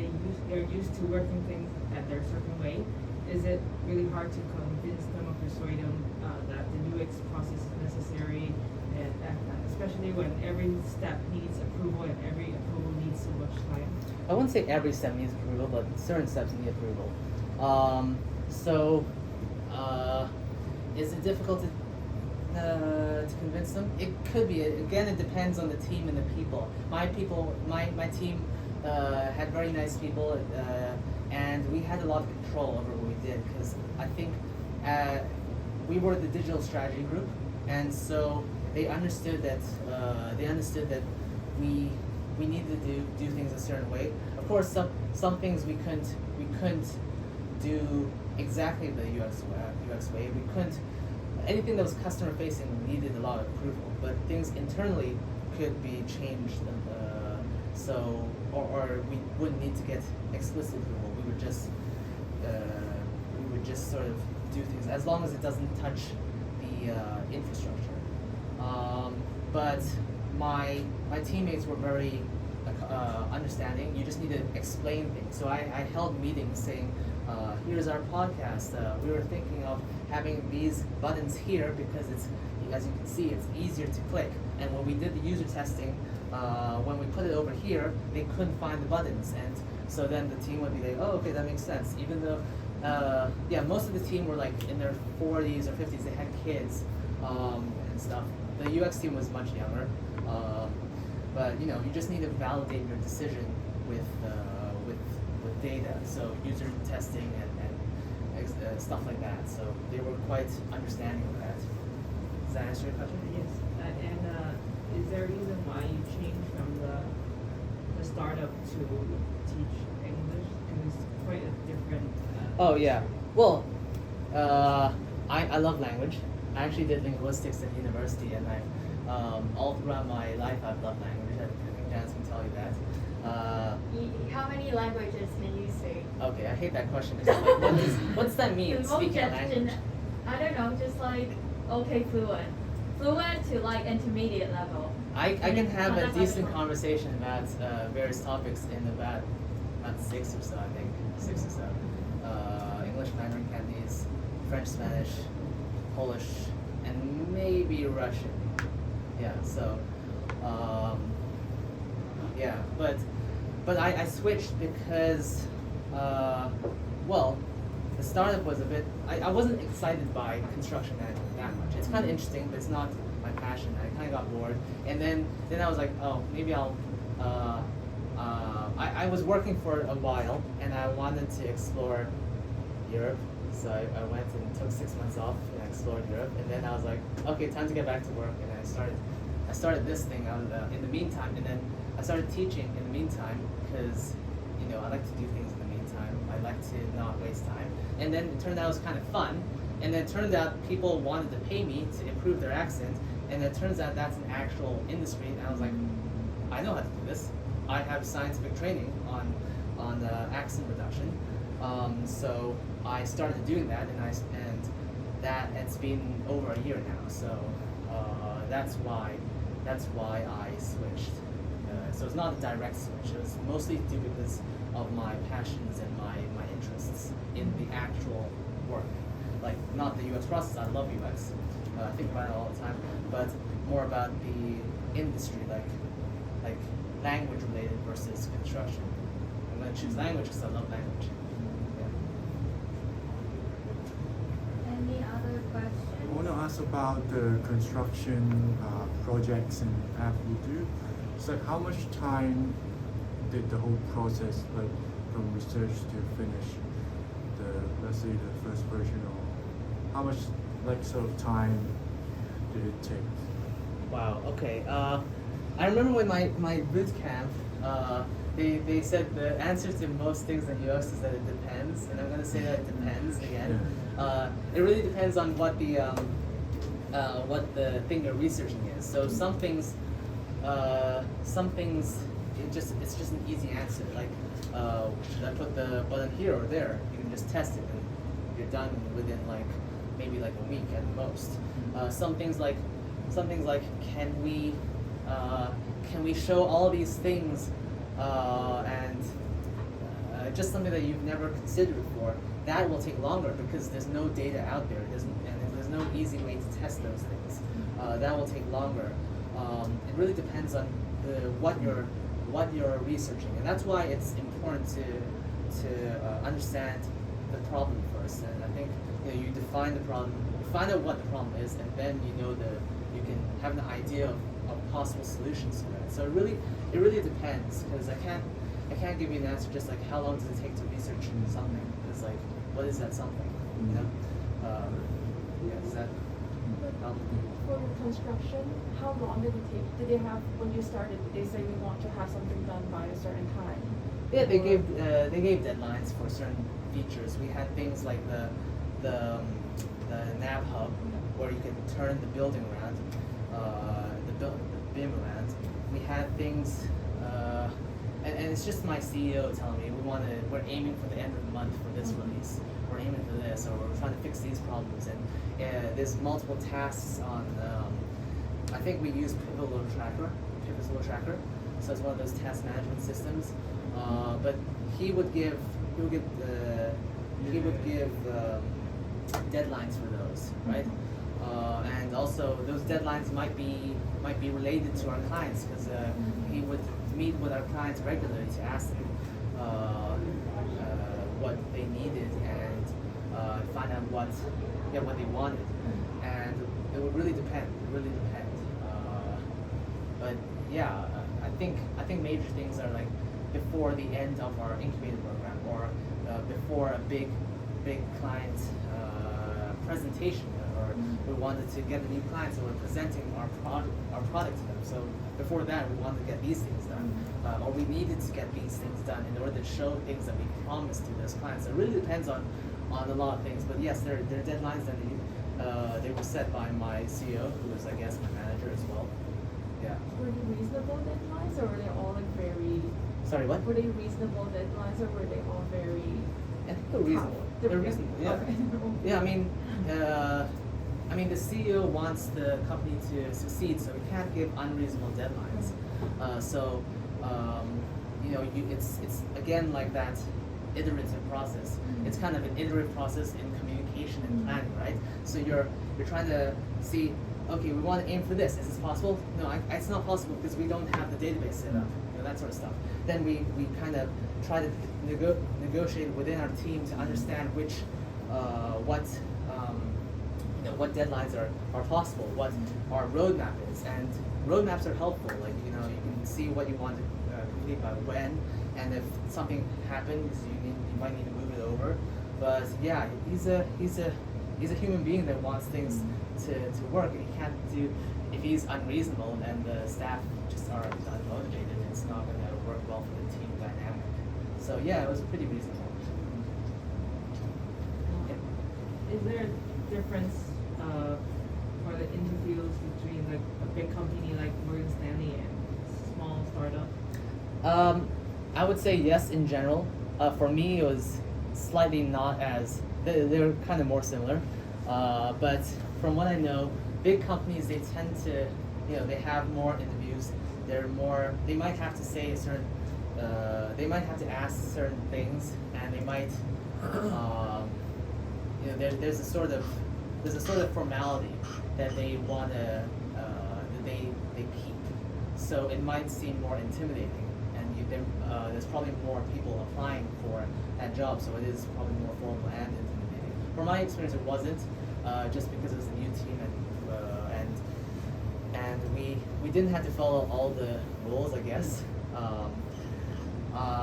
they're used to working things at their certain way. Is it really hard to convince them or persuade them that the UX process is necessary, and especially when every step needs approval and every approval needs so much time? I wouldn't say every step needs approval, but certain steps need approval. Is it difficult to convince them? It could be. Again, it depends on the team and the people. My team had very nice people, and we had a lot of control over what we did because I think we were the digital strategy group, and so they understood that we needed to do things a certain way. Of course, some things we couldn't do exactly the UX way. We couldn't. Anything that was customer facing needed a lot of approval, but things internally could be changed. So or we wouldn't need to get explicit approval. We would just sort of do things as long as it doesn't touch the infrastructure. But my teammates were very understanding. You just need to explain things. So I held meetings saying, here's our podcast. We were thinking of having these buttons here because it's, as you can see, it's easier to click. And when we did the user testing, when we put it over here, they couldn't find the buttons. And so then the team would be like, oh, okay, that makes sense. Even though, yeah, most of the team were like in their 40s or 50s. They had kids and stuff. The UX team was much younger. But you know, you just need to validate your decision with data. So user testing and stuff like that. So they were quite understanding of that. Does that answer your question? Yes. And is there a reason why you changed from the startup to teach English? Because it's quite a different. Oh yeah. Well, I love language. I actually did linguistics at university, and all throughout my life I've loved language. I think Janice can tell you that. How many languages can you speak? Okay, I hate that question. What's that mean? Speaking a language. I don't know, just like okay, fluent to like intermediate level. I can have a That's decent fine. conversation about various topics in about 6 or so, I think. 6 or so. English, Mandarin, Cantonese, French, Spanish, Polish, and maybe Russian. Yeah, so, yeah, but I switched because, well, the startup was a bit, I wasn't excited by construction management that much. It's kind of interesting, but it's not my passion. I kind of got bored. And then I was like, oh, maybe I'll, I was working for a while, and I wanted to explore Europe. So I went and took 6 months off and explored Europe. And then I was like, okay, time to get back to work. And I started this thing in the meantime. And then I started teaching in the meantime because, you know, I like to do things in the meantime. I like to not waste time. And then it turned out it was kind of fun. And then it turned out people wanted to pay me to improve their accent. And it turns out that's an actual industry. And I was like, I know how to do this. I have scientific training on accent reduction. So I started doing that, and that it's been over a year now. So that's why I switched. So it's not a direct switch. It was mostly due because of my passions and my interests in the actual work. Like not the UX process. I love UX. I think about it all the time. But more about the industry, like language related versus construction. I'm gonna choose language because I love language. Any other questions? I want to ask about the construction projects and app you do. It's like how much time did the whole process, like from research to finish, let's say the first version, or how much like sort of time did it take? Wow. Okay. I remember when my boot camp, they said the answer to most things in UX is that it depends, and I'm gonna say that it depends again. It really depends on what the thing you're researching is. So some things it's just an easy answer. Like should I put the button here or there? You can just test it and you're done within like maybe like a week at most. Some things like can we show all these things and just something that you've never considered before, that will take longer because there's no data out there. There's no easy way to test those things. That will take longer. It really depends on what you're researching, and that's why it's important to understand the problem first. And I think you define the problem, find out what the problem is, and then you can have an idea of possible solutions to that. So it really depends, because I can't give you an answer just like how long does it take to research something. It's like, what is that something? You know? Yeah, does that help? For your construction, how long did it take? Did they have, when you started, did they say we want to have something done by a certain time? Yeah, they gave deadlines for certain features. We had things like the nav hub, where you can turn the building around, the BIM around. We had things, and it's just my CEO telling me we're aiming for the end of the month for this release. We're aiming for this, or we're trying to fix these problems. And there's multiple tasks on. I think we use Pivotal Tracker. So it's one of those task management systems. But he would give deadlines for those, right? And also those deadlines might be related to our clients, because he would meet with our clients regularly to ask them what they needed and find out what they wanted. And it would really depend. But yeah, I think major things are like before the end of our incubator program, or before a big client presentation, or we wanted to get a new client, so we're presenting our product to them. So before that, we wanted to get these things done, or we needed to get these things done in order to show things that we promised to those clients. So it really depends on a lot of things. But yes, there are deadlines that they were set by my CEO, who was, I guess, my manager as well. Yeah. Were they reasonable deadlines, or were they all like very? Sorry, what? Were they reasonable deadlines, or were they all very? I think they're reasonable. They're reasonable. Yeah. Okay. Yeah. I mean, the CEO wants the company to succeed, so we can't give unreasonable deadlines. It's again like that iterative process. It's kind of an iterative process in communication and planning, right? So you're trying to see, okay, we want to aim for this. Is this possible? No, it's not possible because we don't have the database set up. That sort of stuff. Then we kind of try to negotiate within our team to understand what deadlines are possible, what our roadmap is, and roadmaps are helpful. Like you can see what you want to complete by when, and if something happens, you might need to move it over. But yeah, he's a human being that wants things to work, and he can't do if he's unreasonable and the staff just are unmotivated. It's not going to work well for the team dynamic. So yeah, it was pretty reasonable. Is there a difference for the interviews between like a big company like Morgan Stanley and small startup? I would say yes in general. For me, it was slightly not as they're kind of more similar. But from what I know, big companies, they tend to they have more interviews. They might have to say they might have to ask certain things, and they might there's a sort of formality that they want to that they keep. So it might seem more intimidating, and there's probably more people applying for that job, so it is probably more formal and intimidating. From my experience, it wasn't, just because it was a new team, and we didn't have to follow all the rules, I guess.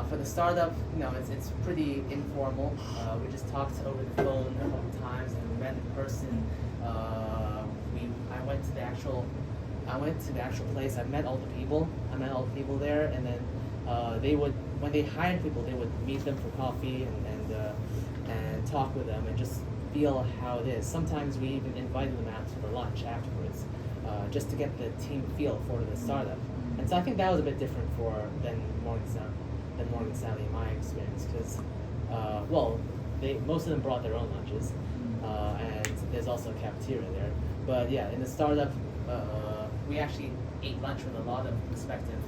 For the startup, it's pretty informal. We just talked over the phone a couple times, and we met in person. I went to the actual place. I met all the people there, and then when they hired people, they would meet them for coffee and talk with them and just feel how it is. Sometimes we even invited them out for lunch afterwards, just to get the team feel for the startup. And so I think that was a bit different than Morgan Stanley in my experience, because most of them brought their own lunches, and there's also a cafeteria there. But yeah, in the startup, we actually ate lunch with a lot of prospective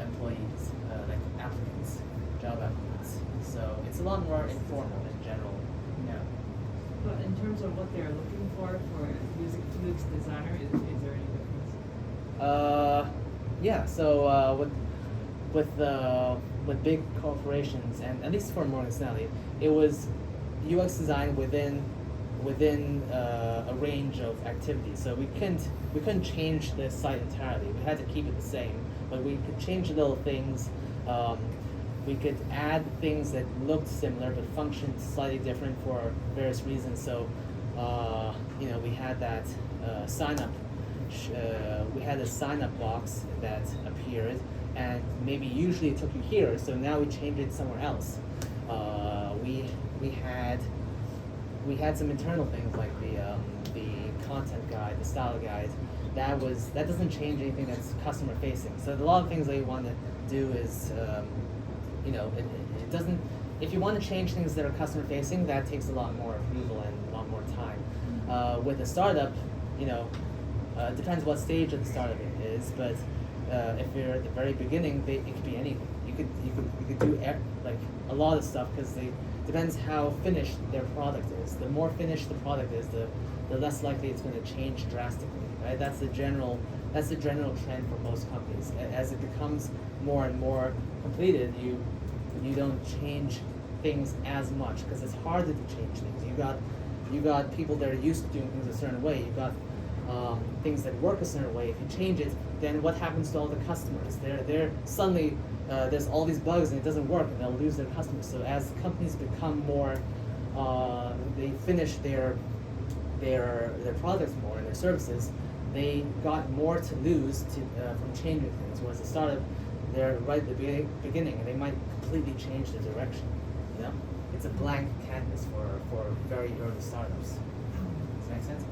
employees, like job applicants. So it's a lot more informal in general. Yeah. But in terms of what they're looking for a UX designer, is there any difference? Yeah. So with big corporations, and at least for Morgan Stanley, it was UX design within a range of activities. So we couldn't change the site entirely. We had to keep it the same, but we could change little things. We could add things that looked similar but functioned slightly different for various reasons. So we had that sign up. We had a sign up box that appeared, and maybe usually it took you here. So now we changed it somewhere else. We had some internal things like the content guide, the style guide, that doesn't change anything that's customer facing. So a lot of things that you want to do is, it doesn't. If you want to change things that are customer facing, that takes a lot more approval and a lot more time. With a startup, depends what stage of the startup it is, but if you're at the very beginning, it could be anything. You could do like a lot of stuff because it depends how finished their product is. The more finished the product is, the less likely it's going to change drastically. Right? That's the general trend for most companies. As it becomes more and more completed, you don't change things as much because it's harder to change things. You got people that are used to doing things a certain way. You got things that work a certain way. If you change it, then what happens to all the customers? They're suddenly there's all these bugs and it doesn't work, and they'll lose their customers. So as companies become more, they finish their products more and their services, they got more to lose from changing things. Whereas the startup, they're right at the beginning and they might completely change the direction. It's a blank canvas for very early startups. Does that make sense?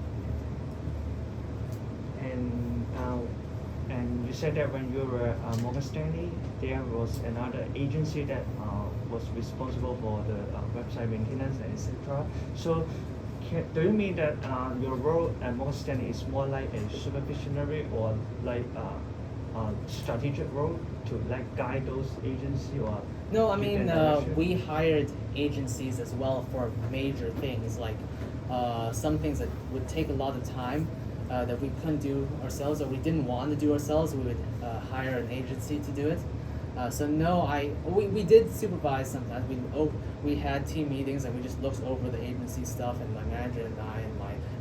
And you said that when you were at Morgan Stanley, there was another agency that was responsible for the website maintenance and etc. So, do you mean that your role at Morgan Stanley is more like a supervisionary or like a strategic role to like guide those agencies or? No, I mean we hired agencies as well for major things like some things that would take a lot of time. That we couldn't do ourselves or we didn't want to do ourselves, we would hire an agency to do it. So no, we did supervise sometimes. We had team meetings and we just looked over the agency stuff, and my manager and I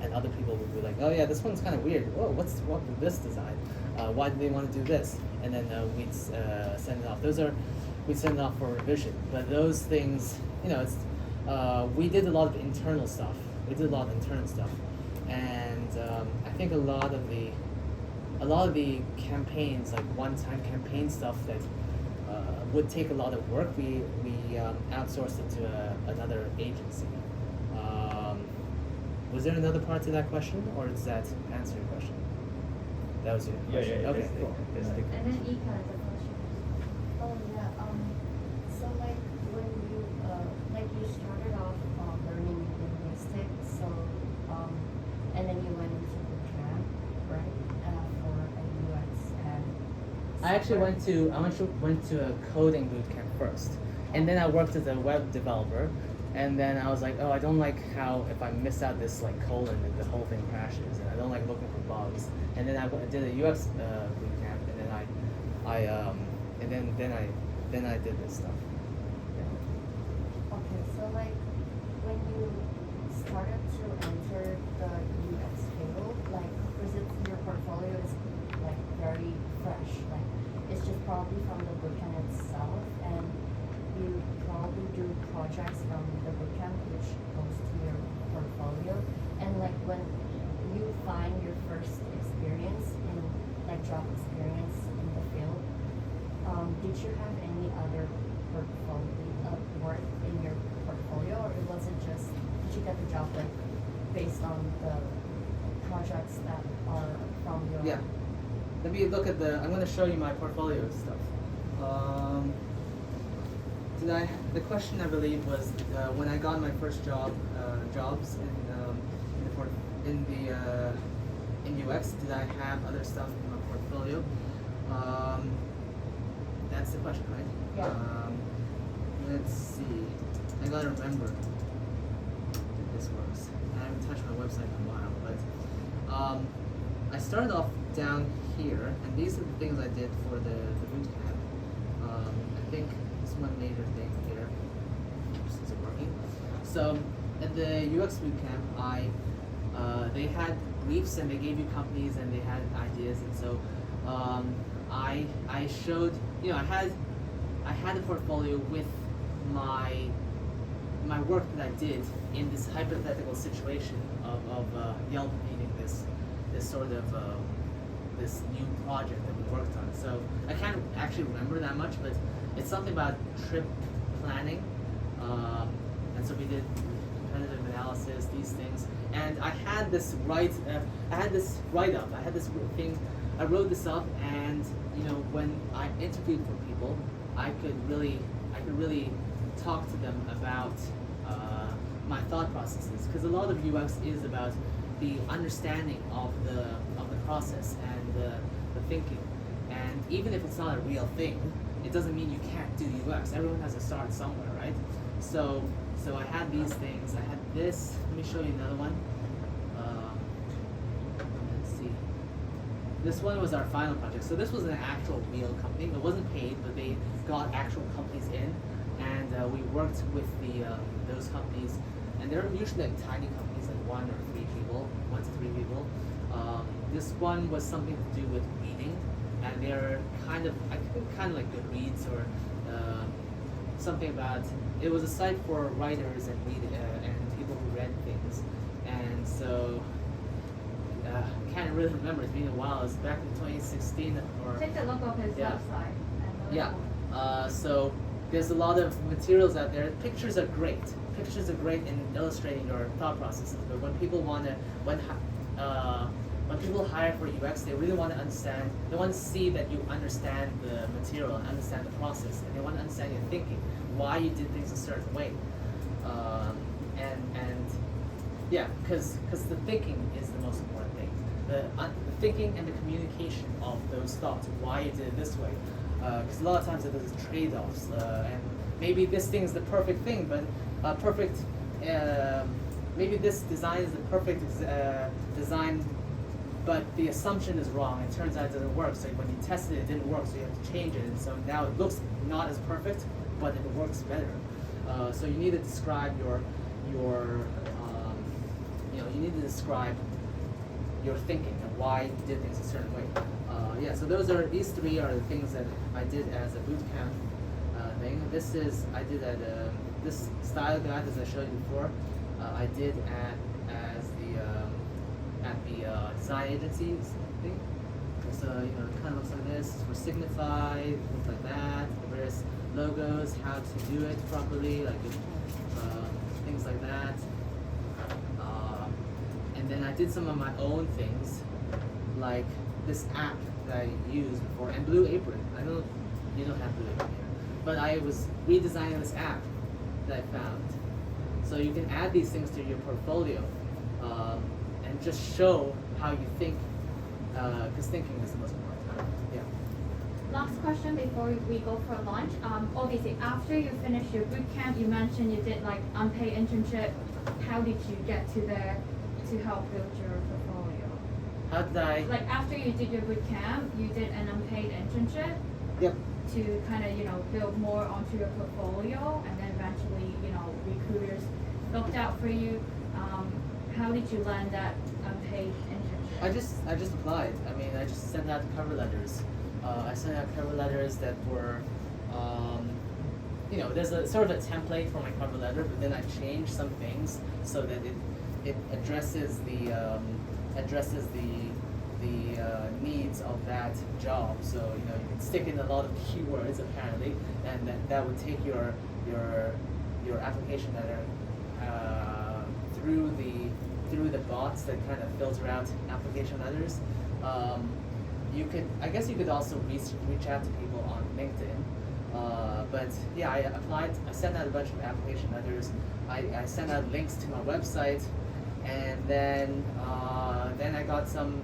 and other people would be like, oh yeah, this one's kind of weird. Whoa, what's wrong with this design? Why do they want to do this? And then we'd send it off. We'd send it off for revision. But those things, we did a lot of internal stuff. And I think a lot of the campaigns, like one-time campaign stuff that would take a lot of work, we outsourced it to another agency. Was there another part to that question, or does that answer your question? That was your question. Yeah. Okay, cool. And then Ika has a question. Oh yeah. So like when you you started off learning linguistics, so and then you went into the camp, right? For a UX and. I actually went to a coding boot camp first, and then I worked as a web developer, and then I was like, oh, I don't like how if I miss out this like colon, the whole thing crashes, and I don't like looking for bugs. And then I did a UX boot camp, and then I did this stuff. Okay, so like when you started to enter the UX field, like because your portfolio is like very fresh, like it's just probably from the bootcamp itself, and you probably do projects from the bootcamp which goes to your portfolio. And like when you find your first experience in like job experience in the field, did you have any other portfolio work in your portfolio, or was it just did you get the job like based on the projects that are from your? Yeah. Let me look at I'm going to show you my portfolio stuff. The question I believe was when I got my first jobs in UX, did I have other stuff in my portfolio? That's the question, right? Yeah. Let's see. I gotta remember that this works. I haven't touched my website in a while, but I started off down here, and these are the things I did for the boot camp. I think this one major thing here. Oops, is it working? So at the UX boot camp, they had briefs and they gave you companies and they had ideas, and so I showed, I had a portfolio with my work that I did in this hypothetical situation of Yelp needing this sort of this new project that we worked on. So I can't actually remember that much, but it's something about trip planning, and so we did competitive analysis, these things. And I had this write up, I had this thing. I wrote this up, and when I interviewed for people, I could really talk to them about my thought processes, because a lot of UX is about the understanding of the process and the thinking. And even if it's not a real thing, it doesn't mean you can't do UX. Everyone has to start somewhere, right? So I had these things. I had this. Let me show you another one. Let's see. This one was our final project. So this was an actual real company. It wasn't paid, but they got actual companies in, and we worked with those companies. And they're usually like tiny companies, like 1 to 3 people. This one was something to do with reading, and they're kind of like Goodreads or something about. It was a site for writers and and people who read things, and so can't really remember. It's been a while. It's back in 2016 or. Take a look of his website. So there's a lot of materials out there. Pictures are great. Pictures are great in illustrating your thought processes. But when people when people hire for UX, they really want to understand. They want to see that you understand the material, and understand the process, and they want to understand your thinking, why you did things a certain way, because the thinking is the most important thing. The thinking and the communication of those thoughts, why you did it this way. Because a lot of times there's trade-offs, and maybe this thing is the perfect thing, but maybe this design is the perfect design, but the assumption is wrong. It turns out it doesn't work. So when you tested it, it didn't work. So you have to change it. And so now it looks not as perfect, but it works better. So you need to describe you need to describe your thinking and why you did things a certain way. So these 3 are the things that I did as a boot camp thing. I did at this style guide, as I showed you before. I did at the design agencies thing. So it kind of looks like this for Signify, things like that. The various logos, how to do it properly, like things like that. And then I did some of my own things, like this app that I used before, and Blue Apron. I know you don't have Blue Apron here, but I was redesigning this app that I found. So you can add these things to your portfolio, and just show how you think, because thinking is the most important. Yeah. Last question before we go for lunch. Obviously, after you finished your boot camp, you mentioned you did like unpaid internship. How did you get to there to help build your portfolio? How did I? Like after you did your boot camp, you did an unpaid internship. Yep. To kind of build more onto your portfolio, and then eventually recruiters looked out for you. How did you land that unpaid internship? I just applied. I mean, I just sent out cover letters. I sent out cover letters that were, there's a sort of a template for my cover letter, but then I changed some things so that it addresses the needs of that job. So you can stick in a lot of keywords apparently, and that would take your application letter through the bots that kind of filter out application letters. I guess you could also reach out to people on LinkedIn. But yeah, I applied. I sent out a bunch of application letters. I sent out links to my website, and then I got some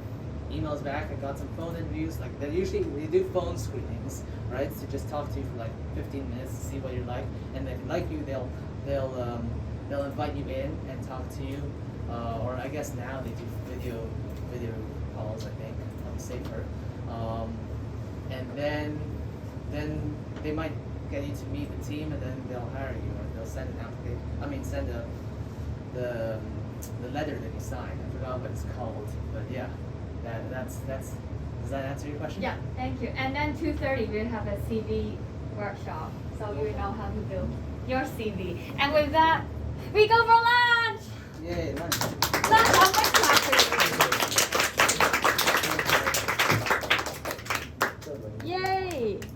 emails back. I got some phone interviews. Like they do phone screenings, right? So just talk to you for like 15 minutes to see what you're like, and if they like you, they'll invite you in and talk to you. Or I guess now they do video calls. I think probably safer. And then they might get you to meet the team, and then they'll hire you, or they'll send an application. I mean, send the letter that you signed. I forgot what it's called, but yeah, that's. Does that answer your question? Yeah, thank you. And then 2:30 we'll have a CV workshop, so you know how to build your CV. And with that, we go for lunch. Yay, lunch.